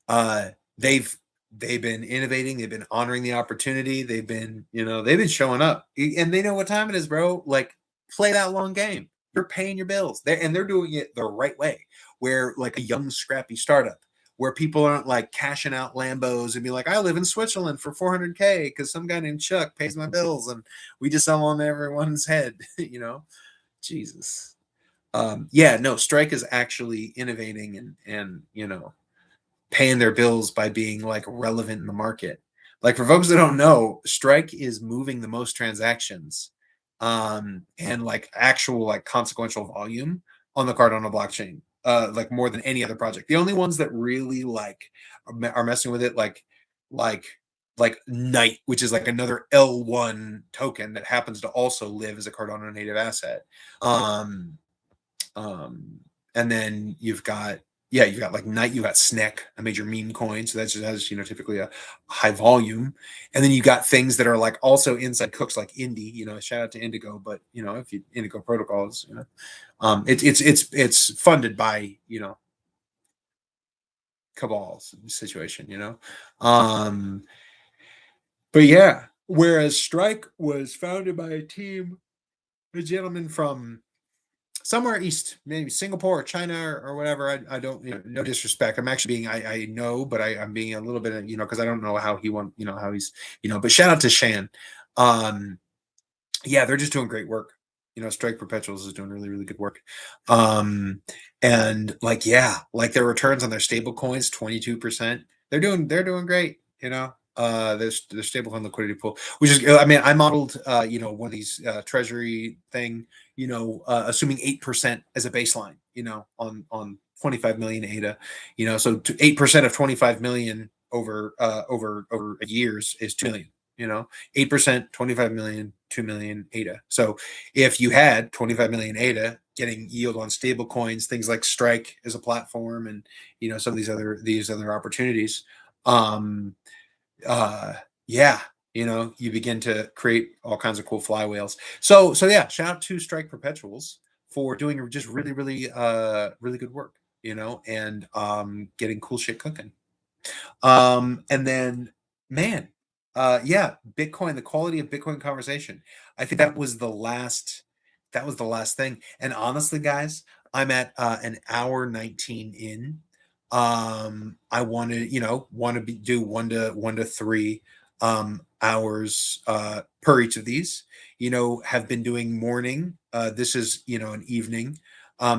uh they've been innovating, they've been honoring the opportunity, they've been showing up, and they know what time it is, bro. Like, play that long game. You're paying your bills, they're doing it the right way, where like a young scrappy startup, where people aren't like cashing out Lambos and be like, I live in Switzerland for 400K because some guy named Chuck pays my bills, and we just sell on everyone's head. Jesus. Yeah, no, Strike is actually innovating and paying their bills by being like relevant in the market. Like, for folks that don't know, Strike is moving the most transactions, and like actual like consequential volume on the Cardano blockchain, like more than any other project. The only ones that really like are messing with it, like like Knight, which is like another L1 token that happens to also live as a Cardano native asset. Um, and then you've got like Knight, you got SNEC, a major meme coin, so that just has typically a high volume, and then you got things that are like also inside cooks like Indy, shout out to Indigo, but if you Indigo protocols, it's funded by Cabal's situation, um, but yeah, whereas Strike was founded by a gentleman from somewhere east, maybe Singapore or China or whatever. I don't, no disrespect. I'm actually being, I know, but I'm being a little bit, because I don't know how he won, how he's, but shout out to Shan. Um, yeah, they're just doing great work. Strike Perpetuals is doing really, really good work. And like, yeah, like their returns on their stable coins, 22%. They're doing great, their stablecoin liquidity pool, which is, I mean, I modeled, one of these treasury thing, assuming 8% as a baseline, on 25 million ADA, so 8% of 25 million over years is 2 million, 8%, 25 million, 2 million ADA. So if you had 25 million ADA, getting yield on stable coins, things like Strike as a platform, and some of these other opportunities. Um, uh, yeah, you begin to create all kinds of cool flywheels. So yeah, shout out to Strike Perpetuals for doing just really, really, really good work, and getting cool shit cooking. And then, man, yeah, Bitcoin, the quality of Bitcoin conversation. I think that was the last thing. And honestly, guys, I'm at an hour 19 in. I want to, do 1 to 3 hours per each of these. Have been doing morning. This is, an evening.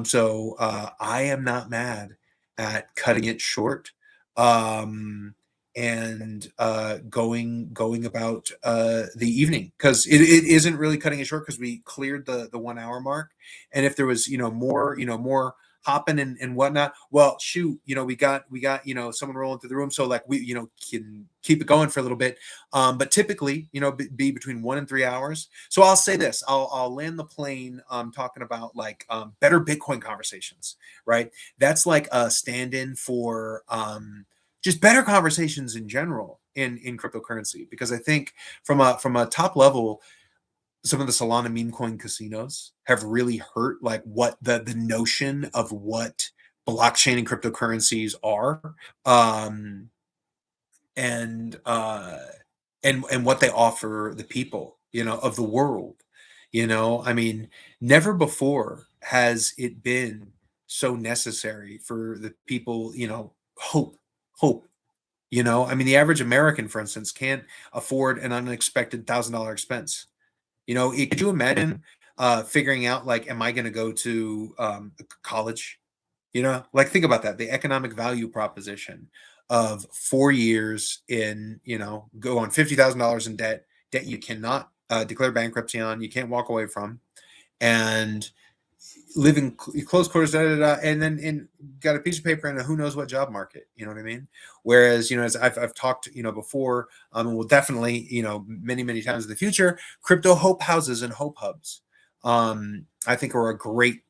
So I am not mad at cutting it short, and going about the evening, because it isn't really cutting it short, because we cleared the 1 hour mark. And if there was more hopping and whatnot, well, shoot, we got someone rolling through the room, so like we can keep it going for a little bit. But typically, be between 1 and 3 hours. So I'll say this, I'll land the plane talking about like better Bitcoin conversations, right? That's like a stand-in for just better conversations in general in cryptocurrency, because I think from a top level, some of the Solana meme coin casinos have really hurt like what the notion of what blockchain and cryptocurrencies are, um and and what they offer the people, of the world. I mean, never before has it been so necessary for the people, hope. I mean, the average American, for instance, can't afford an unexpected $1,000 expense. Could you imagine figuring out, like, am I going to go to college? Like, think about that. The economic value proposition of 4 years in, go on $50,000 in debt you cannot declare bankruptcy on, you can't walk away from, and living close quarters, and then got a piece of paper and a who knows what job market. You know what I mean? Whereas, as I've talked, before, and will definitely, many times in the future, crypto hope houses and hope hubs, I think are a great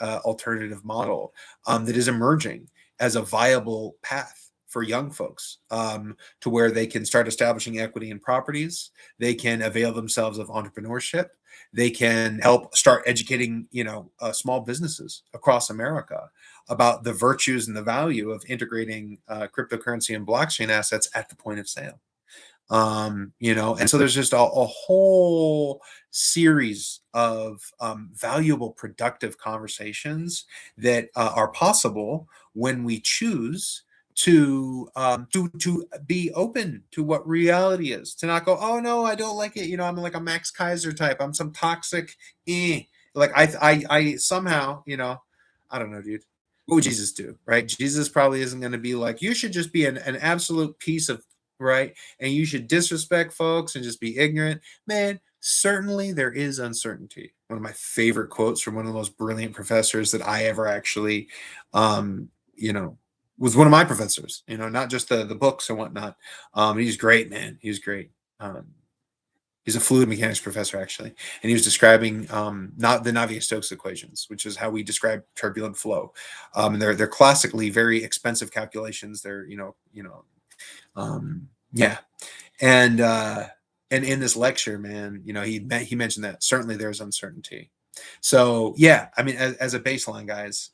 alternative model that is emerging as a viable path for young folks, to where they can start establishing equity in properties, they can avail themselves of entrepreneurship, they can help start educating, small businesses across America about the virtues and the value of integrating cryptocurrency and blockchain assets at the point of sale. And so there's just a whole series of valuable, productive conversations that are possible when we choose to be open to what reality is, to not go, oh no, I don't like it, I'm like a Max Kaiser type, I'm some toxic, like I somehow, I don't know, dude. What would Jesus do, right? Jesus probably isn't going to be like, you should just be an absolute piece of, right, and you should disrespect folks and just be ignorant. Man, certainly there is uncertainty. One of my favorite quotes from one of the most brilliant professors that I ever actually, you know, was one of my professors, not just the books and whatnot. He's great, man. He was great. He's a fluid mechanics professor, actually, and he was describing not the Navier-Stokes equations, which is how we describe turbulent flow. And they're classically very expensive calculations. They're yeah, and in this lecture, man, he mentioned that certainly there's uncertainty. So yeah, I mean, as a baseline, guys,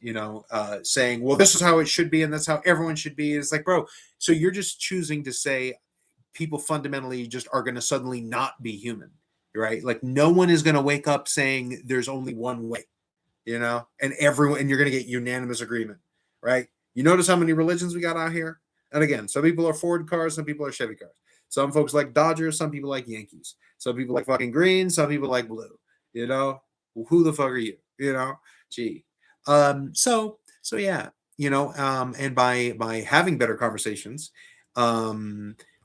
saying, well, this is how it should be, and that's how everyone should be. It's like, bro, so you're just choosing to say people fundamentally just are going to suddenly not be human, right? Like, no one is going to wake up saying there's only one way, and you're going to get unanimous agreement, right? You notice how many religions we got out here? And again, some people are Ford cars, some people are Chevy cars. Some folks like Dodgers, some people like Yankees. Some people like fucking green, some people like blue. Who the fuck are you? Gee. So yeah, and by having better conversations,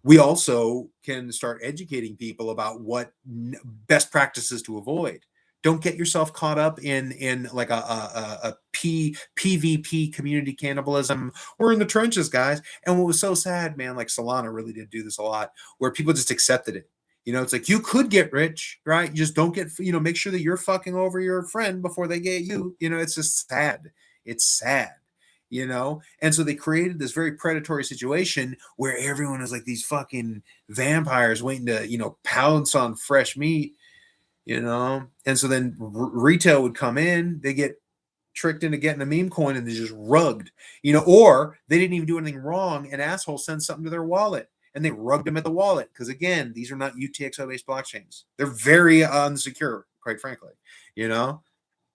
we also can start educating people about what best practices to avoid. Don't get yourself caught up in like a PvP community cannibalism. We're in the trenches, guys. And what was so sad, man, like Solana really did do this a lot, where people just accepted it. You know, it's like you could get rich, right? You just don't get, make sure that you're fucking over your friend before they get you. You know, it's just sad. It's sad, And so they created this very predatory situation where everyone is like these fucking vampires waiting to, pounce on fresh meat, And so then retail would come in, they get tricked into getting a meme coin and they just rugged, or they didn't even do anything wrong. An asshole sends something to their wallet and they rugged them at the wallet. Because again, these are not UTXO based blockchains. They're very unsecure, quite frankly,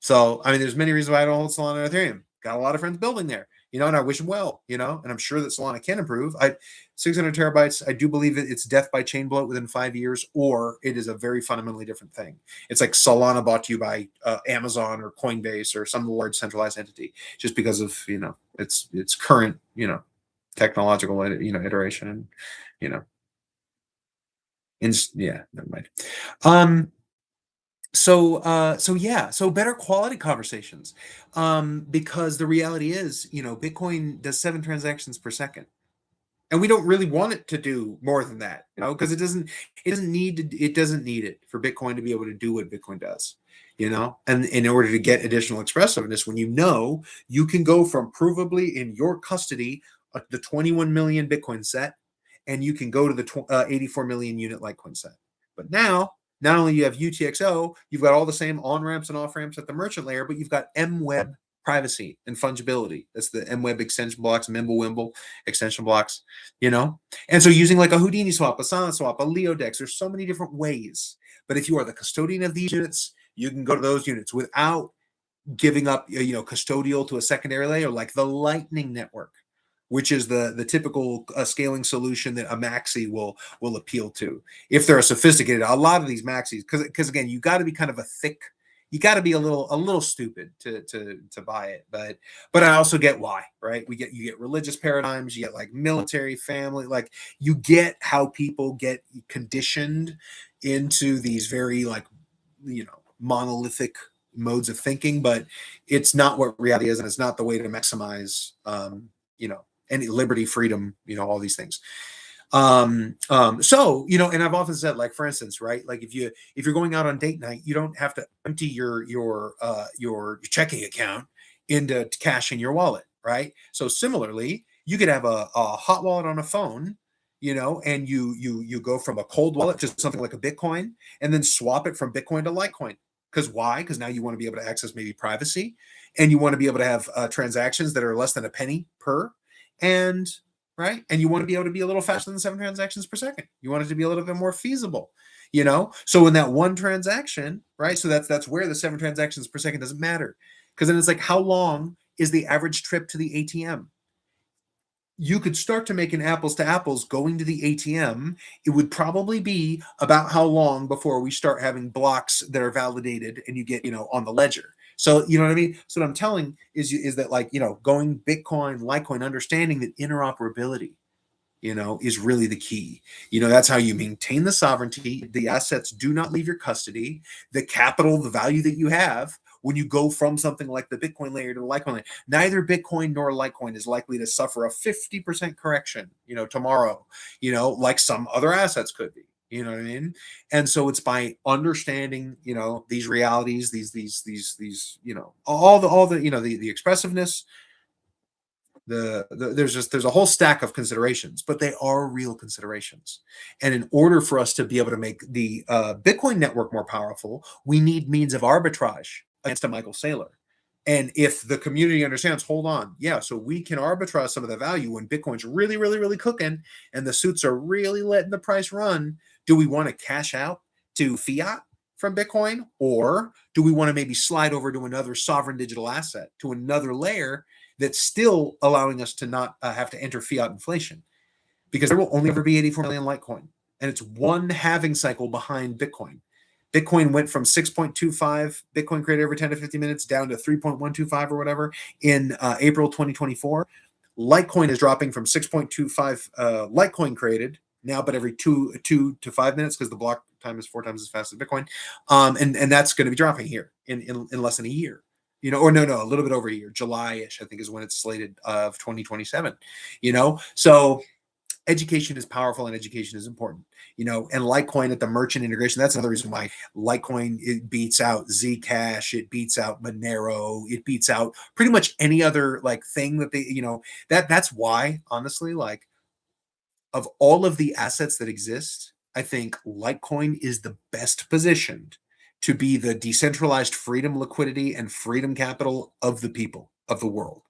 So, I mean, there's many reasons why I don't hold Solana and Ethereum. Got a lot of friends building there, and I wish them well, and I'm sure that Solana can improve. 600 terabytes, I do believe it's death by chain bloat within 5 years, or it is a very fundamentally different thing. It's like Solana bought to you by Amazon or Coinbase or some large centralized entity, just because of, its current, technological, iteration, and, yeah, never mind. So better quality conversations, because the reality is, Bitcoin does 7 transactions per second, and we don't really want it to do more than that, because it doesn't need it for Bitcoin to be able to do what Bitcoin does, and in order to get additional expressiveness, when you can go from provably in your custody the 21 million Bitcoin set, and you can go to the 84 million unit Litecoin set, but now. Not only you have UTXO, you've got all the same on-ramps and off-ramps at the merchant layer, but you've got MWeb privacy and fungibility. That's the MWeb extension blocks, Mimblewimble extension blocks, And so using like a Houdini swap, a Silent swap, a Leodex, there's so many different ways. But if you are the custodian of these units, you can go to those units without giving up, custodial to a secondary layer like the Lightning Network, which is the typical scaling solution that a maxi will appeal to if they're sophisticated. A lot of these maxis, because again, you got to be kind of you got to be a little stupid to buy it. But I also get why, right? You get religious paradigms, you get like military family, like you get how people get conditioned into these very like monolithic modes of thinking, but it's not what reality is, and it's not the way to maximize any liberty, freedom, all these things. So, and I've often said, like, for instance, right, like if you're going out on date night, you don't have to empty your checking account into cash in your wallet, right? So similarly, you could have a hot wallet on a phone, and you go from a cold wallet to something like a Bitcoin, and then swap it from Bitcoin to Litecoin. Because why? Because now you want to be able to access maybe privacy, and you want to be able to have transactions that are less than a penny per. And right, and you want to be able to be a little faster than 7 transactions per second. You want it to be a little bit more feasible, So in that one transaction, right? So that's where the 7 transactions per second doesn't matter, because then it's like, how long is the average trip to the ATM? You could start to make an apples to apples going to the ATM. It would probably be about how long before we start having blocks that are validated and you get, on the ledger. So, you know what I mean? So what I'm telling is that, like, going Bitcoin, Litecoin, understanding that interoperability, is really the key. That's how you maintain the sovereignty. The assets do not leave your custody. The capital, the value that you have when you go from something like the Bitcoin layer to the Litecoin layer, neither Bitcoin nor Litecoin is likely to suffer a 50% correction, tomorrow, like some other assets could be. You know what I mean? And so it's by understanding, these realities, these, all the, the expressiveness, there's a whole stack of considerations, but they are real considerations. And in order for us to be able to make the Bitcoin network more powerful, we need means of arbitrage against a Michael Saylor. And if the community understands, hold on, yeah, so we can arbitrage some of the value when Bitcoin's really, really, really cooking and the suits are really letting the price run. Do we want to cash out to fiat from Bitcoin, or do we want to maybe slide over to another sovereign digital asset, to another layer that's still allowing us to not have to enter fiat inflation? Because there will only ever be 84 million Litecoin, and it's one halving cycle behind Bitcoin. Bitcoin went from 6.25 Bitcoin created every 10 to 50 minutes down to 3.125 or whatever in April 2024. Litecoin is dropping from 6.25 Litecoin created now, but every 2 to 5 minutes, because the block time is 4 times as fast as Bitcoin. And that's going to be dropping here in less than a year. Or no, a little bit over a year. July-ish, I think, is when it's slated of 2027. So education is powerful and education is important, and Litecoin at the merchant integration, that's another reason why Litecoin, it beats out Zcash, it beats out Monero, it beats out pretty much any other like thing that they, that's why, honestly, like, of all of the assets that exist, I think Litecoin is the best positioned to be the decentralized freedom liquidity and freedom capital of the people of the world.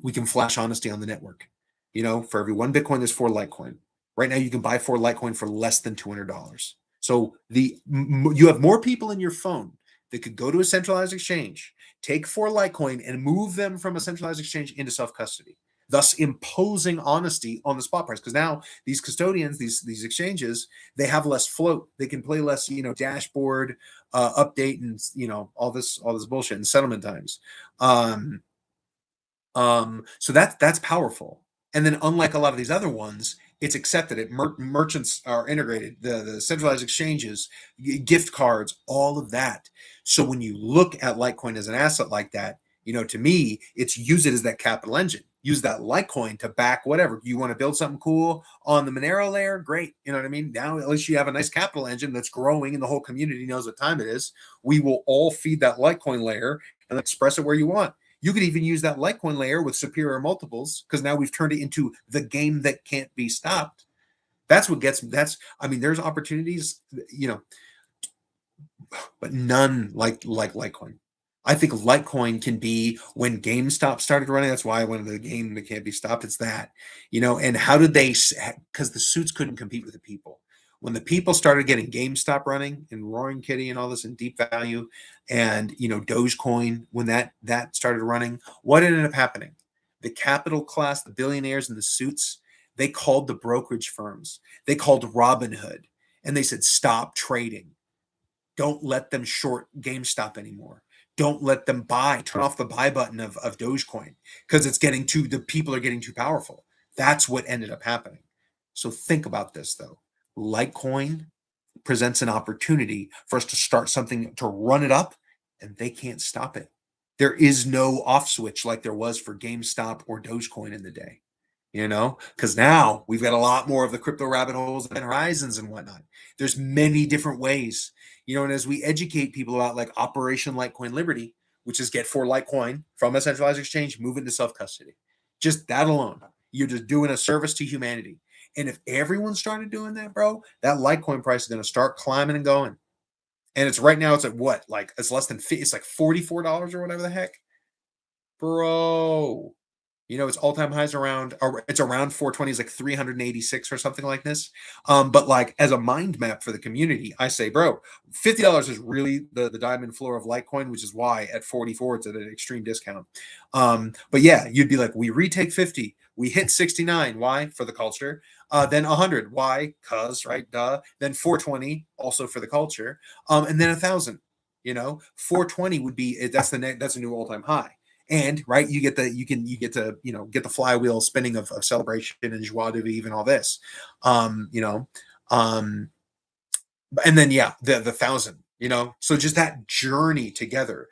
We can flash honesty on the network. For every one Bitcoin, there's 4 Litecoin. Right now, you can buy 4 Litecoin for less than $200. So you have more people in your phone that could go to a centralized exchange, take 4 Litecoin, and move them from a centralized exchange into self custody, thus imposing honesty on the spot price. Because now these custodians, these exchanges, they have less float. They can play less, dashboard update and all this bullshit and settlement times. So that's powerful. And then unlike a lot of these other ones, it's accepted. Merchants are integrated, the centralized exchanges, gift cards, all of that. So when you look at Litecoin as an asset like that, to me, it's use it as that capital engine. Use that Litecoin to back whatever. You want to build something cool on the Monero layer? Great. You know what I mean? Now at least you have a nice capital engine that's growing and the whole community knows what time it is. We will all feed that Litecoin layer and express it where you want. You could even use that Litecoin layer with superior multiples because now we've turned it into the game that can't be stopped. There's opportunities, but none like Litecoin. I think Litecoin can be when GameStop started running. That's why I wanted the game that can't be stopped. It's that, and how did they, because the suits couldn't compete with the people. When the people started getting GameStop running and Roaring Kitty and all this in deep value and, Dogecoin, when that started running, what ended up happening? The capital class, the billionaires and the suits, they called the brokerage firms. They called Robinhood and they said, stop trading. Don't let them short GameStop anymore. Don't let them buy. Turn off the buy button of Dogecoin because the people are getting too powerful. That's what ended up happening. So think about this, though. Litecoin presents an opportunity for us to start something to run it up, and they can't stop it. There is no off switch like there was for GameStop or Dogecoin in the day, because now we've got a lot more of the crypto rabbit holes and horizons and whatnot. There's many different ways, and as we educate people about like Operation Litecoin Liberty, which is get 4 Litecoin from a centralized exchange, move it into self-custody. Just that alone, you're just doing a service to humanity. And if everyone started doing that, bro, that Litecoin price is going to start climbing and going. And it's right now, it's at what? Like, it's less than it's like $44 or whatever the heck. Bro, it's all-time highs it's around 420, it's like 386 or something like this. But like as a mind map for the community, I say, bro, $50 is really the diamond floor of Litecoin, which is why at 44 it's at an extreme discount. But yeah, you'd be like, we retake 50, we hit 69. Why? For the culture. Then 100. Why? Cause, right? Duh. Then 420, also for the culture. And then 1,000. 420 would be that's a new all-time high. And right, you get to get the flywheel spinning of celebration and joie de vivre and all this, and then the 1,000, so just that journey together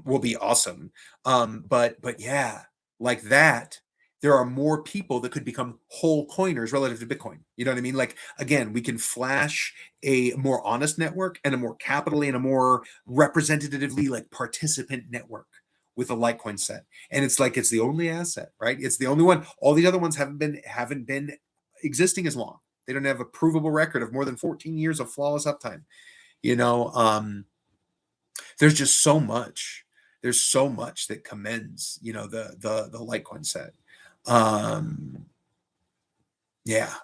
will be awesome. But yeah, like that, there are more people that could become whole coiners relative to Bitcoin. You know what I mean? Like, again, we can flash a more honest network and a more capitally and a more representatively like participant network with a Litecoin set. And it's like, it's the only asset, right? It's the only one. All the other ones haven't been existing as long. They don't have a provable record of more than 14 years of flawless uptime. There's just so much. There's so much that commends, the Litecoin set. Yeah.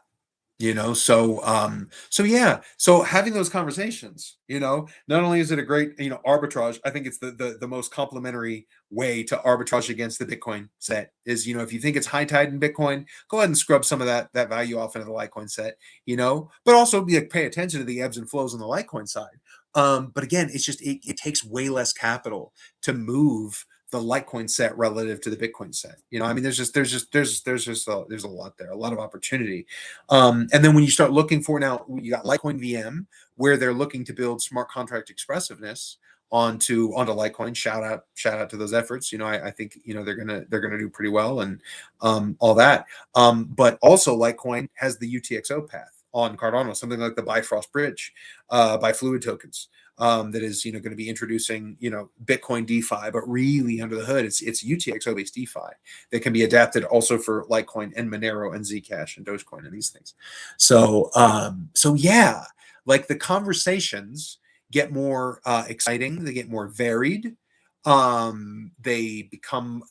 So having those conversations, not only is it a great, arbitrage, I think it's the most complementary way to arbitrage against the Bitcoin set is, if you think it's high tide in Bitcoin, go ahead and scrub some of that value off into the Litecoin set, but also pay attention to the ebbs and flows on the Litecoin side. But again, it's just, it takes way less capital to move the Litecoin set relative to the Bitcoin set. There's a lot there, a lot of opportunity. And then when you start looking for, now you got Litecoin VM, where they're looking to build smart contract expressiveness. onto Litecoin. Shout out to those efforts. I think they're gonna do pretty well, and all that. But also Litecoin has the UTXO path on Cardano, something like the Bifrost Bridge, by Fluid tokens. That is, going to be introducing, Bitcoin DeFi, but really under the hood, it's UTXO based DeFi that can be adapted also for Litecoin and Monero and Zcash and Dogecoin and these things. So yeah, like the conversations get more exciting, they get more varied, they become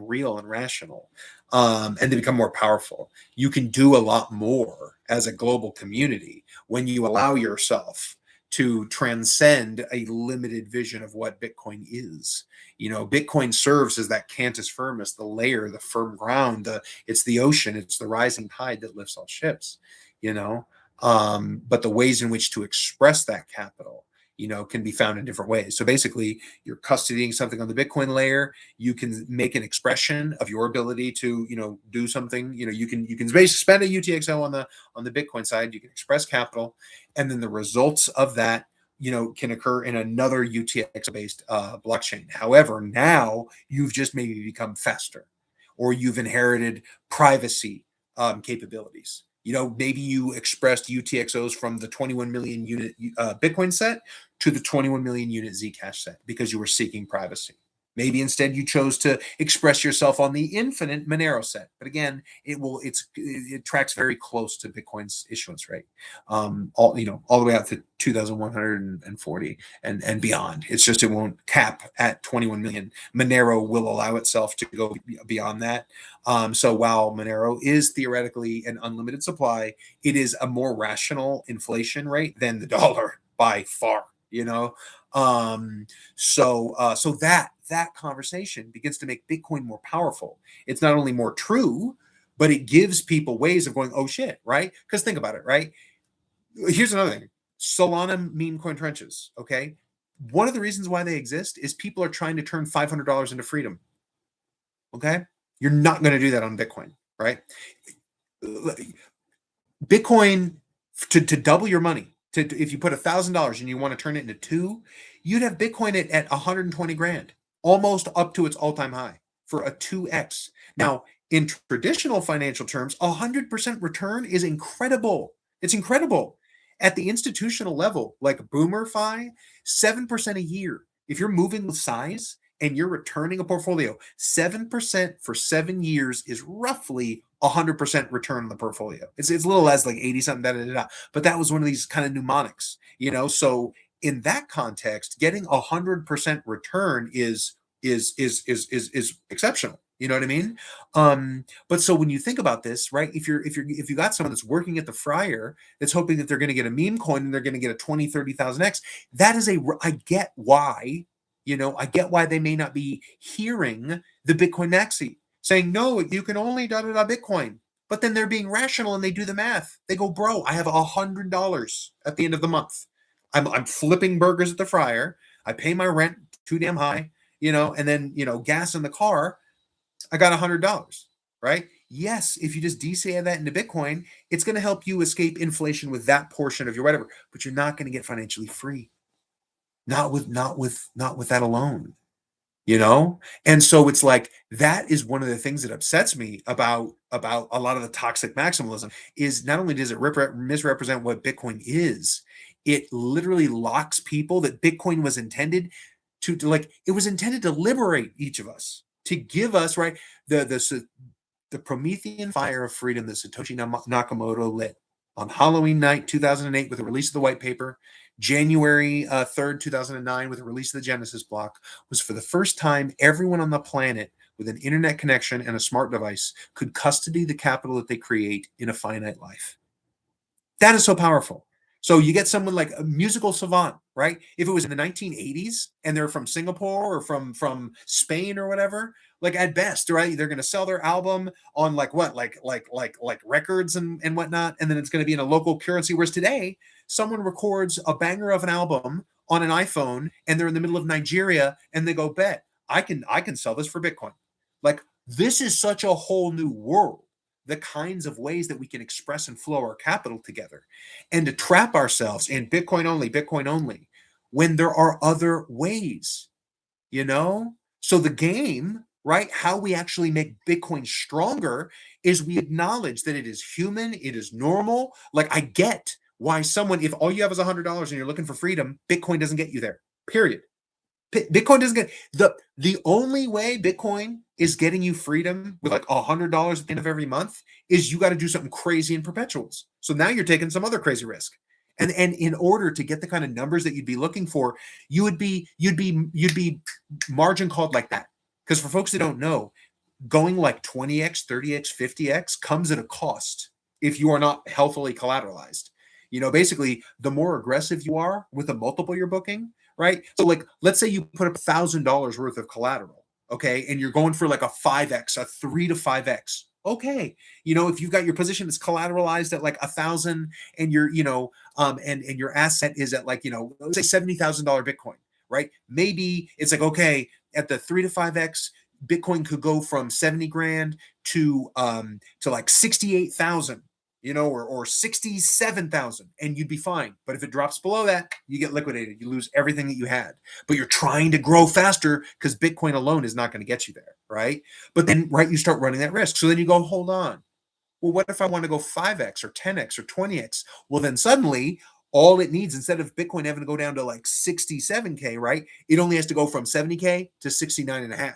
real and rational, and they become more powerful. You can do a lot more as a global community when you allow yourself to transcend a limited vision of what Bitcoin is. Bitcoin serves as that cantus firmus, the layer, the firm ground, it's the ocean, it's the rising tide that lifts all ships. But the ways in which to express that capital, can be found in different ways. So basically, you're custodying something on the Bitcoin layer. You can make an expression of your ability to, do something. You can basically spend a UTXO on the Bitcoin side. You can express capital, and then the results of that, can occur in another UTXO-based blockchain. However, now you've just maybe become faster, or you've inherited privacy capabilities. Maybe you expressed UTXOs from the 21 million unit Bitcoin set to the 21 million unit Zcash set because you were seeking privacy. Maybe instead you chose to express yourself on the infinite Monero set, but again, it tracks very close to Bitcoin's issuance rate, all the way out to 2,140 and beyond. It's just it won't cap at 21 million. Monero will allow itself to go beyond that. So while Monero is theoretically an unlimited supply, it is a more rational inflation rate than the dollar by far. So that conversation begins to make Bitcoin more powerful. It's not only more true, but it gives people ways of going, oh shit, right? Because think about it, right? Here's another thing. Solana meme coin trenches, okay? One of the reasons why they exist is people are trying to turn $500 into freedom, okay? You're not going to do that on Bitcoin, right? Bitcoin, to double your money, if you put $1,000 and you want to turn it into two, you'd have Bitcoin at 120 grand, almost up to its all-time high for a 2x. Now, in traditional financial terms, 100% return is incredible. It's incredible. At the institutional level, like BoomerFi, 7% a year. If you're moving with size and you're returning a portfolio, 7% for 7 years is roughly 100% return on the portfolio. It's a little less, like 80 something, but that was one of these kind of mnemonics, So in that context, getting 100% return is exceptional. You know what I mean? But so when you think about this, right? If you got someone that's working at the Friar that's hoping that they're going to get a meme coin and they're going to get a 20-30,000x, that is I get why. I get why they may not be hearing the Bitcoin maxi saying, no, you can only Bitcoin. But then they're being rational and they do the math. They go, bro, I have $100 at the end of the month. I'm flipping burgers at the Friar. I pay my rent too damn high, and then, gas in the car. I got $100, right? Yes, if you just DCA that into Bitcoin, it's going to help you escape inflation with that portion of your whatever, but you're not going to get financially free. Not with that alone. And so it's like that is one of the things that upsets me about a lot of the toxic maximalism is not only does it misrepresent what Bitcoin is, it literally locks people that Bitcoin was intended to like, it was intended to liberate each of us, to give us, right, the Promethean fire of freedom that Satoshi Nakamoto lit on Halloween night 2008 with the release of the white paper, January 3rd, 2009 with the release of the Genesis block, was for the first time everyone on the planet with an internet connection and a smart device could custody the capital that they create in a finite life. That is so powerful. So you get someone like a musical savant, right? If it was in the 1980s and they're from Singapore or from Spain or whatever, like at best, right? They're going to sell their album on like records and whatnot, and then it's going to be in a local currency. Whereas today, someone records a banger of an album on an iPhone and they're in the middle of Nigeria and they go, bet I can sell this for Bitcoin. Like this is such a whole new world. The kinds of ways that we can express and flow our capital together, and to trap ourselves in Bitcoin only, when there are other ways, you know? So the game, right? How we actually make Bitcoin stronger is we acknowledge that it is human, it is normal. Like I get why someone, if all you have is $100 and you're looking for freedom, Bitcoin doesn't get you there. Period. Bitcoin doesn't get the only way Bitcoin is getting you freedom with like $100 at the end of every month is you got to do something crazy in perpetuals. So now you're taking some other crazy risk. And in order to get the kind of numbers that you'd be looking for, you'd be margin called like that. Because for folks that don't know, going like 20x, 30x, 50x comes at a cost if you are not healthily collateralized. You know, basically, the more aggressive you are with the multiple you're booking, right? So, like, let's say you put up $1,000 worth of collateral, okay, and you're going for like a 5x, a 3 to 5x. Okay, you know, if you've got your position that's collateralized at like 1,000, and you're, you know, and your asset is at like, you know, let's say $70,000 Bitcoin, right? Maybe it's like, okay, at the 3 to 5x, Bitcoin could go from 70 grand to like 68,000, you know, or 67,000, and you'd be fine. But if it drops below that, you get liquidated. You lose everything that you had. But you're trying to grow faster because Bitcoin alone is not going to get you there, right? But then, right, you start running that risk. So then you go, hold on. Well, what if I want to go 5x or 10x or 20x? Well, then suddenly all it needs, instead of Bitcoin having to go down to like 67K, right? It only has to go from 70K to 69.5,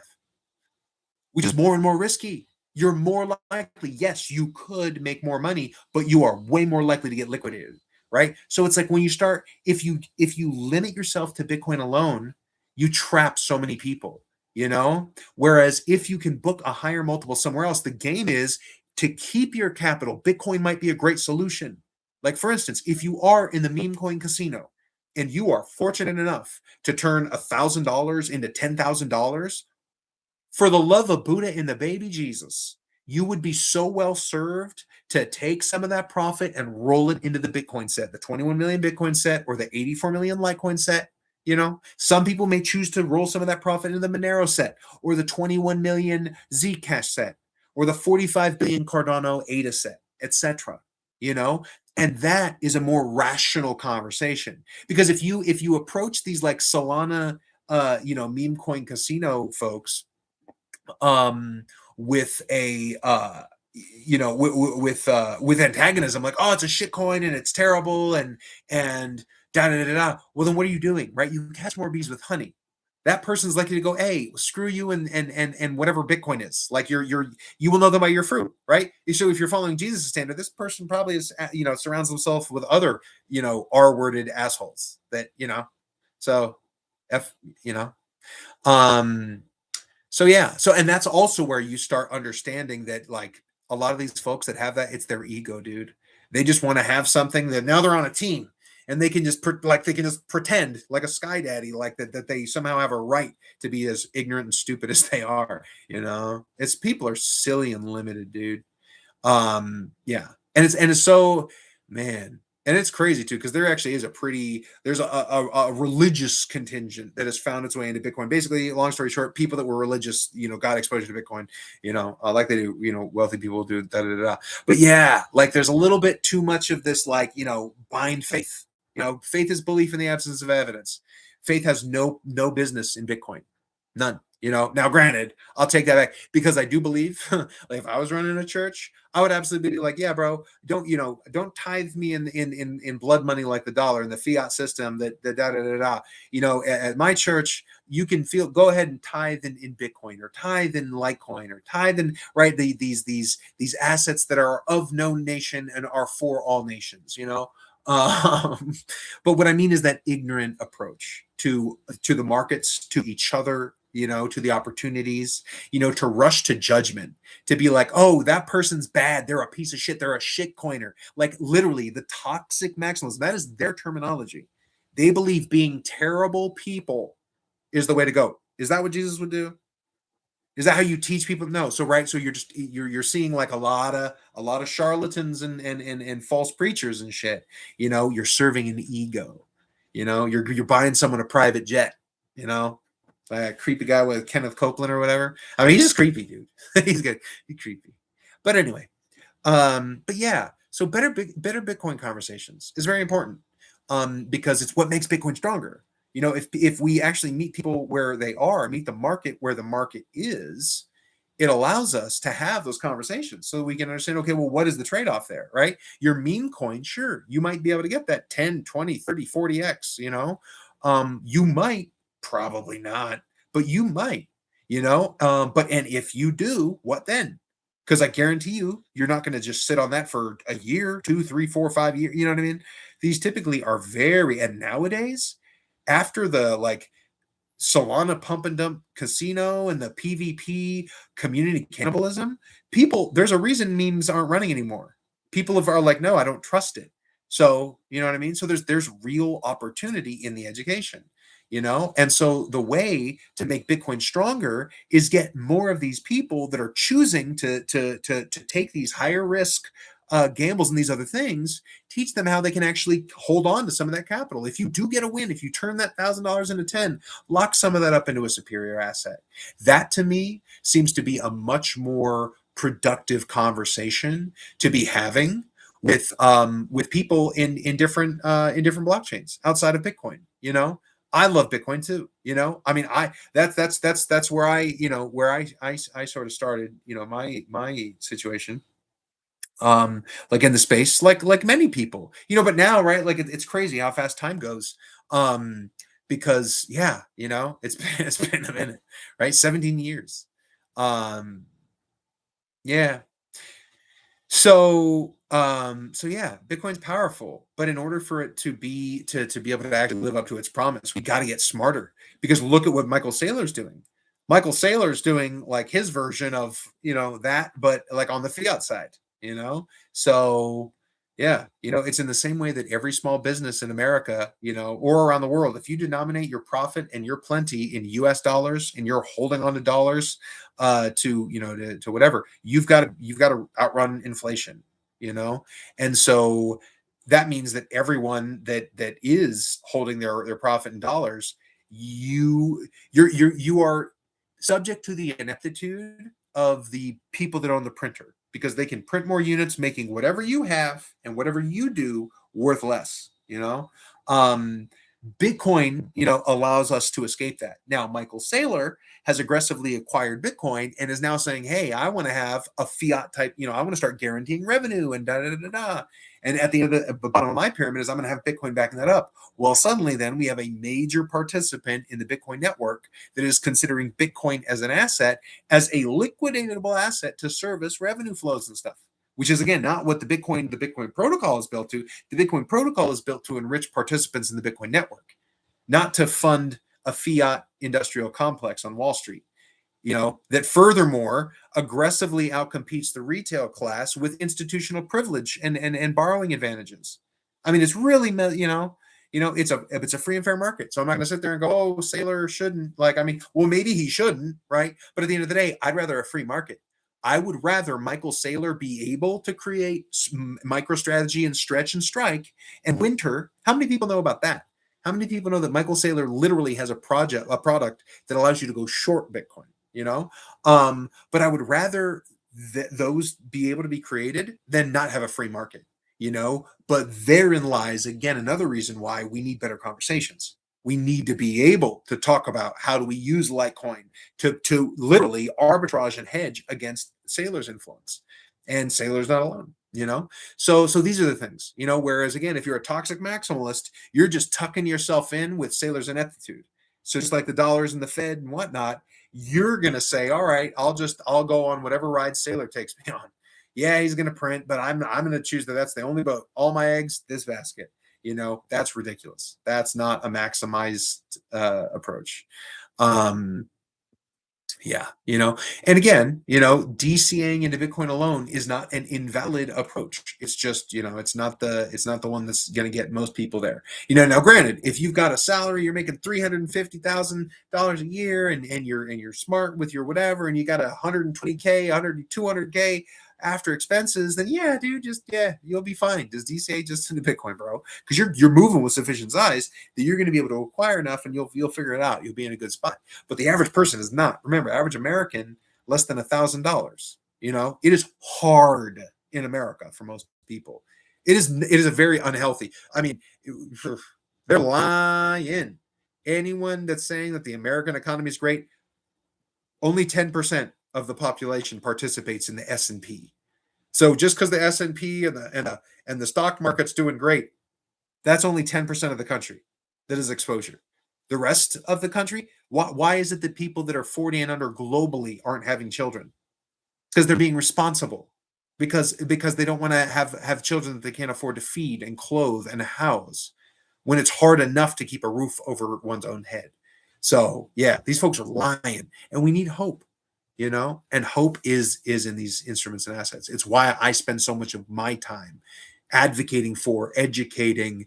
which is more and more risky. You're more likely, yes, you could make more money, but you are way more likely to get liquidated, right? So it's like when you start, if you limit yourself to Bitcoin alone, you trap so many people, you know? Whereas if you can book a higher multiple somewhere else, the game is to keep your capital. Bitcoin might be a great solution. Like for instance, if you are in the meme coin casino and you are fortunate enough to turn $1,000 into $10,000, for the love of Buddha and the baby Jesus, you would be so well served to take some of that profit and roll it into the Bitcoin set, the 21 million Bitcoin set or the 84 million Litecoin set. You know, some people may choose to roll some of that profit into the Monero set or the 21 million Zcash set or the 45 billion Cardano ADA set, etc. You know, and that is a more rational conversation, because if you approach these like Solana, you know, meme coin casino folks, with a you know, with antagonism, like, oh, it's a shit coin and it's terrible and da da da da. Well, then what are you doing, right? You catch more bees with honey. That person's likely to go, hey, screw you and whatever Bitcoin is. Like you will know them by your fruit, right? So if you're following Jesus' standard, this person probably is, you know, surrounds himself with other, you know, R-worded assholes that, you know, so you know, um so yeah, so and that's also where you start understanding that like a lot of these folks that have that, it's their ego, dude. They just want to have something that now they're on a team and they can just like they can just pretend like a sky daddy, like that they somehow have a right to be as ignorant and stupid as they are. You know, it's people are silly and limited, dude. Yeah, and it's so, man, and it's crazy too, because there actually is there's a religious contingent that has found its way into Bitcoin. Basically, long story short, people that were religious, you know, got exposure to Bitcoin, you know, like they do, you know, wealthy people do, da da da. But yeah, like there's a little bit too much of this, like, you know, blind faith. You know, faith is belief in the absence of evidence. Faith has no business in Bitcoin, none. You know, now granted, I'll take that back, because I do believe, like if I was running a church, I would absolutely be like, yeah, bro, don't tithe me in blood money like the dollar in the fiat system that da da da da. You know, at my church, you can go ahead and tithe in Bitcoin or tithe in Litecoin or tithe in, right, these assets that are of no nation and are for all nations. You know, but what I mean is that ignorant approach to the markets, to each other, you know, to the opportunities, you know, to rush to judgment, to be like, oh, that person's bad, they're a piece of shit, they're a shit coiner. Like literally the toxic maximalism, that is their terminology. They believe being terrible people is the way to go. Is that what Jesus would do? Is that how you teach people? No. So right, so you're seeing like a lot of charlatans and false preachers and shit. You know, you're serving an ego. You know, you're buying someone a private jet. You know, by a creepy guy with Kenneth Copeland or whatever. I mean, he's just creepy, dude. He's good. He's creepy. But anyway, but yeah. So better Bitcoin conversations is very important, because it's what makes Bitcoin stronger. You know, if we actually meet people where they are, meet the market where the market is, it allows us to have those conversations so we can understand, okay, well, what is the trade-off there, right? Your meme coin, sure, you might be able to get that 10, 20, 30, 40x, you know. You might, probably not, but you might, you know. But and if you do, what then? Because I guarantee you, you're not going to just sit on that for a year, 2, 3, 4, 5 years. You know what I mean? These typically are very, and nowadays, after the like Solana pump and dump casino and the PvP community cannibalism, people, there's a reason memes aren't running anymore. People are like, no, I don't trust it. So, you know what I mean? So there's real opportunity in the education, you know? And so the way to make Bitcoin stronger is get more of these people that are choosing to take these higher risk gambles and these other things, teach them how they can actually hold on to some of that capital. If you do get a win, if you turn that $1,000 into 10, lock some of that up into a superior asset. That to me seems to be a much more productive conversation to be having with people in different blockchains outside of Bitcoin. You know, I love Bitcoin too. You know, I mean, that's where I, you know, where I sort of started, you know, my situation, like in the space, like many people, you know. But now, right, like it's crazy how fast time goes, because yeah, you know, it's been a minute, right? 17 years. um yeah. So yeah, Bitcoin's powerful, but in order for it to be able to actually live up to its promise, we got to get smarter. Because look at what Michael Saylor's doing. Michael Saylor's doing like his version of, you know, that, but like on the fiat side, you know. So yeah, you know, it's in the same way that every small business in America, you know, or around the world, if you denominate your profit and your plenty in US dollars and you're holding on to dollars, to, you know, to whatever, you've got to outrun inflation, you know. And so that means that everyone that is holding their profit in dollars, you are subject to the ineptitude of the people that own the printer, because they can print more units, making whatever you have and whatever you do worth less, you know. um Bitcoin, you know, allows us to escape that. Now, Michael Saylor has aggressively acquired Bitcoin and is now saying, hey, I want to have a fiat type, you know, I want to start guaranteeing revenue and da da da da. And at the end of the bottom of my pyramid is I'm going to have Bitcoin backing that up. Well, suddenly then we have a major participant in the Bitcoin network that is considering Bitcoin as an asset, as a liquidatable asset to service revenue flows and stuff, which is again not what the Bitcoin protocol is built to. The Bitcoin protocol is built to enrich participants in the Bitcoin network, not to fund a fiat industrial complex on Wall Street, you know, that furthermore aggressively outcompetes the retail class with institutional privilege and borrowing advantages. I mean, it's really, you know, it's a free and fair market. So I'm not going to sit there and go, oh, Saylor shouldn't, like, I mean, well, maybe he shouldn't, right? But at the end of the day, I'd rather a free market. I would rather Michael Saylor be able to create MicroStrategy and Stretch and Strike and Winter. How many people know about that? How many people know that Michael Saylor literally has a product that allows you to go short Bitcoin? You know, but I would rather those be able to be created than not have a free market. You know, but therein lies again another reason why we need better conversations. We need to be able to talk about how do we use Litecoin to literally arbitrage and hedge against Saylor's influence. And Saylor's not alone, you know. So these are the things, you know. Whereas again, if you're a toxic maximalist, you're just tucking yourself in with Saylor's ineptitude. So just like the dollars and the Fed and whatnot, you're gonna say, all right, I'll go on whatever ride Saylor takes me on. Yeah, he's gonna print, but I'm gonna choose that's the only boat. All my eggs, this basket. You know, that's ridiculous. That's not a maximized approach. Um, yeah, you know, and again, you know, DCAing into Bitcoin alone is not an invalid approach. It's just, you know, it's not the one that's going to get most people there. You know, now granted, if you've got a salary, you're making $350,000 a year, and you're smart with your whatever, and you got 120K, 200K after expenses, then yeah, dude, just yeah, you'll be fine. Just DCA just into Bitcoin, bro, because you're moving with sufficient size that you're going to be able to acquire enough, and you'll figure it out. You'll be in a good spot. But the average person is not. Remember, average American, less than $1,000. You know, it is hard in America for most people. It is a very unhealthy. I mean, they're lying. Anyone that's saying that the American economy is great, only 10% of the population participates in the S&P. So just because the S&P and the stock market's doing great, that's only 10% of the country that is exposure. The rest of the country, why is it that people that are 40 and under globally aren't having children? Because they're being responsible. Because they don't want to have children that they can't afford to feed and clothe and house when it's hard enough to keep a roof over one's own head. So yeah, these folks are lying, and we need hope, and hope is in these instruments and assets. It's why I spend so much of my time advocating for, educating,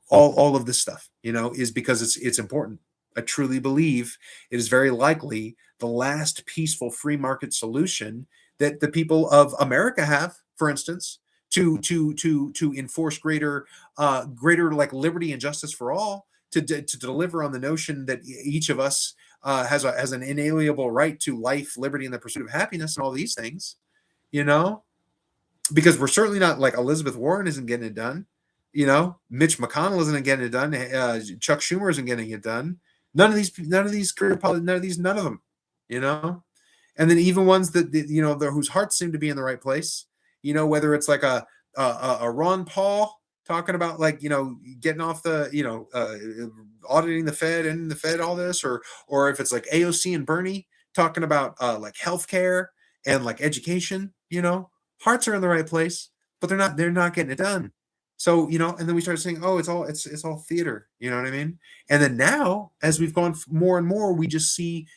all of this stuff, is because it's important. I truly believe it is very likely the last peaceful free market solution that the people of America have, for instance, to enforce greater like liberty and justice for all, to deliver on the notion that each of us has an inalienable right to life, liberty, and the pursuit of happiness, and all these things, you know, because we're certainly not like Elizabeth Warren isn't getting it done. Mitch McConnell isn't getting it done. Chuck Schumer isn't getting it done. None of these career politicians, none of them. You know, and then even ones that whose hearts seem to be in the right place. Whether it's like a Ron Paul talking about like getting off the auditing the Fed and the Fed, all this, or if it's like AOC and Bernie talking about like healthcare and like education. Hearts are in the right place, but they're not getting it done. So, and then we start saying, oh, it's all theater. You know what I mean? And then now, as we've gone more and more, we just see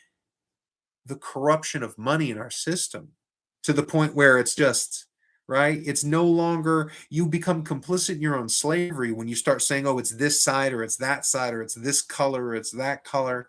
the corruption of money in our system to the point where it's just right. It's no longer, you become complicit in your own slavery when you start saying, oh, it's this side or it's that side or it's this color or it's that color.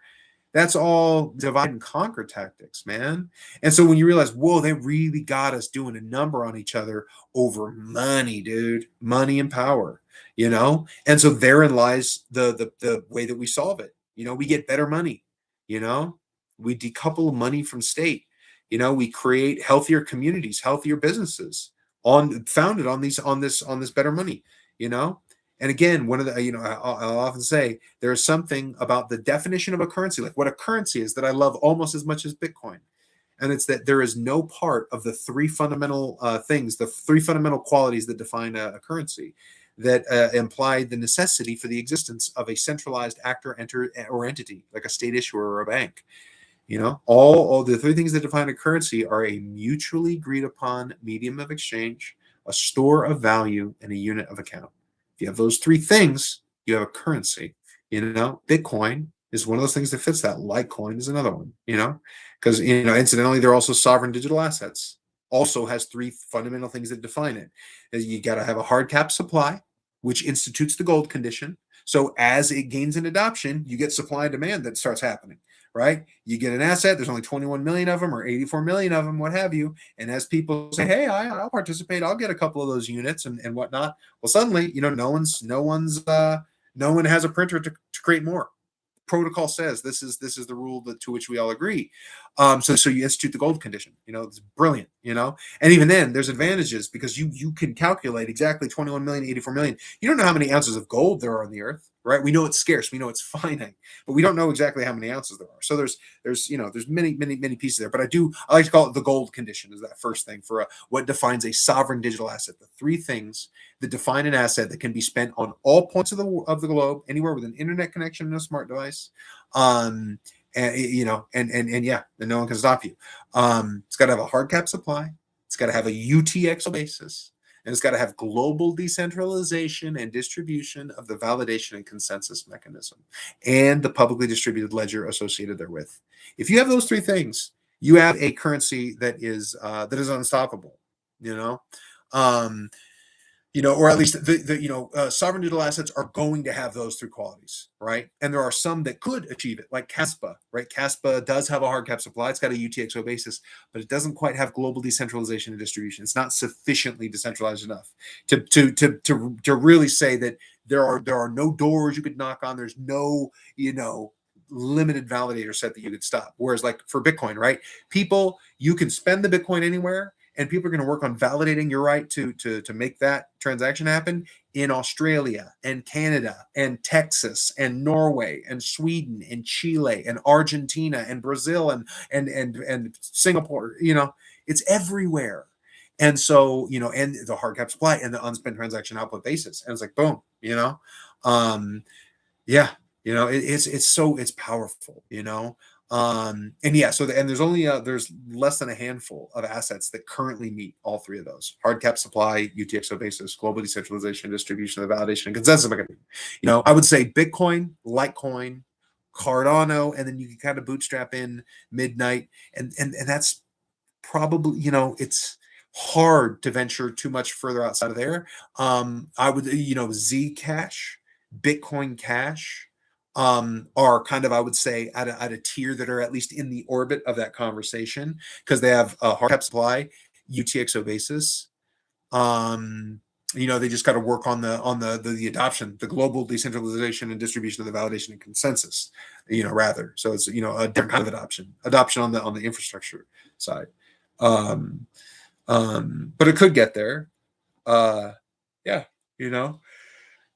That's all divide and conquer tactics, man. And so when you realize, whoa, they really got us doing a number on each other over money, dude, money and power, And so therein lies the way that we solve it. We get better money, you know, we decouple money from state. We create healthier communities, healthier businesses founded on this better money, you know. And again, one of the, I'll often say there's something about the definition of a currency, like what a currency is, that I love almost as much as Bitcoin. And it's that there is no part of the three fundamental things, the three fundamental qualities that define a currency that imply the necessity for the existence of a centralized actor or entity, like a state issuer or a bank. All the three things that define a currency are a mutually agreed upon medium of exchange, a store of value, and a unit of account. If you have those three things, you have a currency. Bitcoin is one of those things that fits that. Litecoin is another one, because, incidentally, they're also sovereign digital assets. Also has three fundamental things that define it. You got to have a hard cap supply, which institutes the gold condition. So as it gains in adoption, you get supply and demand that starts happening. Right? You get an asset, there's only 21 million of them or 84 million of them, what have you. And as people say, hey, I'll participate, I'll get a couple of those units and whatnot. Well, suddenly, no one has a printer to create more. Protocol says this is the rule to which we all agree. So you institute the gold condition. It's brilliant. And even then, there's advantages because you can calculate exactly 21 million, 84 million. You don't know how many ounces of gold there are on the earth, right? We know it's scarce. We know it's finite, but we don't know exactly how many ounces there are. So there's many pieces there. But I like to call it the gold condition, is that first thing for what defines a sovereign digital asset. The three things that define an asset that can be spent on all points of the globe, anywhere with an internet connection and a smart device. And no one can stop you. It's got to have a hard cap supply. It's got to have a UTXO basis, and it's got to have global decentralization and distribution of the validation and consensus mechanism, and the publicly distributed ledger associated therewith. If you have those three things, you have a currency that is unstoppable. Or at least sovereign digital assets are going to have those three qualities, right? And there are some that could achieve it, like CASPA, right? CASPA does have a hard cap supply. It's got a UTXO basis, but it doesn't quite have global decentralization and distribution. It's not sufficiently decentralized enough to really say that there are no doors you could knock on. There's no, limited validator set that you could stop. Whereas like for Bitcoin, right? You can spend the Bitcoin anywhere, and people are going to work on validating your right to make that transaction happen in Australia and Canada and Texas and Norway and Sweden and Chile and Argentina and Brazil and Singapore. It's everywhere. And so, and the hard cap supply and the unspent transaction output basis. And it's like, boom, yeah, it's powerful, and yeah, and there's only there's less than a handful of assets that currently meet all three of those: hard cap supply, UTXO basis, global decentralization, distribution, the validation, and consensus mechanism. I would say Bitcoin, Litecoin, Cardano, and then you can kind of bootstrap in Midnight, and that's probably, it's hard to venture too much further outside of there. I would, Zcash, Bitcoin Cash, are kind of, I would say, at a tier that are at least in the orbit of that conversation, because they have a hard cap supply, UTXO basis. They just got to work on the adoption, the global decentralization and distribution of the validation and consensus, rather. So it's, a different kind of adoption on the infrastructure side. But it could get there. Yeah,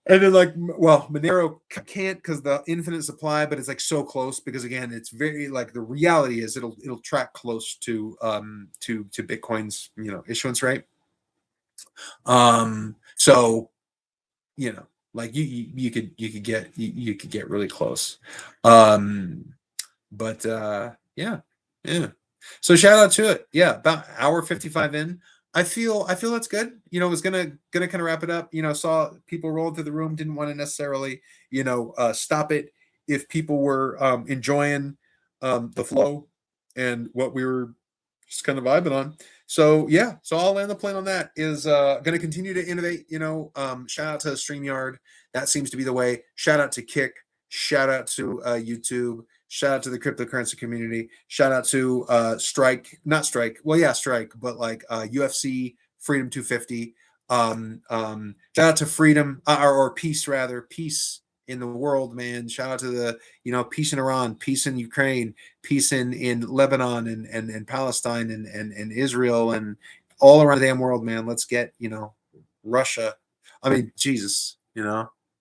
and then Monero can't, because the infinite supply, but it's like so close, because again, it's very, like, the reality is it'll track close to Bitcoin's issuance rate. So like you could get really close. But yeah. So shout out to it. Yeah, about hour 55 in. I feel that's good. Was gonna kind of wrap it up. Saw people rolling through the room, didn't want to necessarily, stop it if people were enjoying the flow and what we were just kind of vibing on. So yeah, so I'll land the plane on that. Is gonna continue to innovate. Shout out to StreamYard. That seems to be the way. Shout out to Kick. Shout out to YouTube. Shout out to the cryptocurrency community. Shout out to Strike, not Strike. Well, yeah, Strike, but like UFC, Freedom 250. Shout out to Freedom, or Peace, rather. Peace in the world, man. Shout out to the, peace in Iran, peace in Ukraine, peace in Lebanon and Palestine and Israel and all around the damn world, man. Let's get, Russia. I mean, Jesus,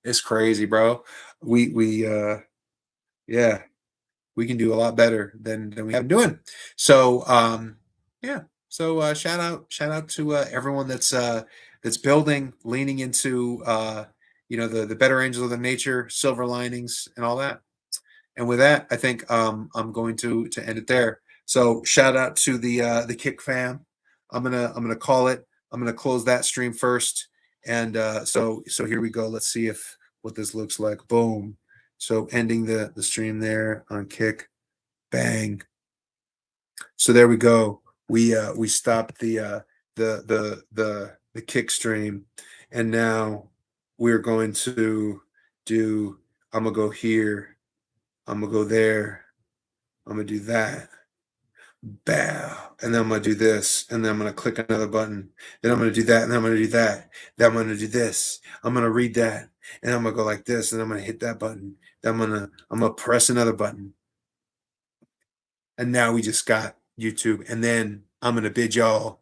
it's crazy, bro. Yeah, we can do a lot better than we have been doing. So yeah. So shout out to everyone that's building, leaning into the better angels of the nature, silver linings, and all that. And with that, I think I'm going to end it there. So shout out to the Kick fam. I'm gonna call it. I'm gonna close that stream first. And so here we go. Let's see what this looks like. Boom. So ending the stream there on Kick. Bang. So there we go. We stopped the Kick stream, and now we're going to do. I'm gonna go here. I'm gonna go there. I'm gonna do that. Bow. And then I'm gonna do this, and then I'm gonna click another button. Then I'm gonna do that, and then I'm gonna do that. Then I'm gonna do this. I'm gonna read that, and I'm gonna go like this, and I'm gonna hit that button. Then I'm gonna press another button. And now we just got YouTube. And then I'm going to bid y'all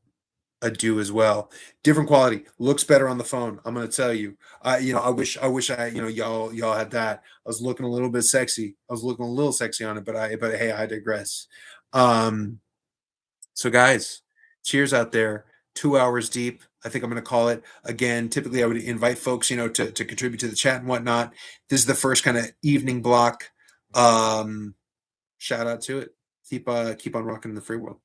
adieu as well. Different quality, looks better on the phone. I'm going to tell you. I wish y'all had that. I was looking a little bit sexy. I was looking a little sexy on it, but hey, I digress. So guys, cheers out there. 2 hours deep. I think I'm going to call it. Again, typically I would invite folks, to contribute to the chat and whatnot. This is the first kind of evening block. Shout out to it. Keep on rocking in the free world.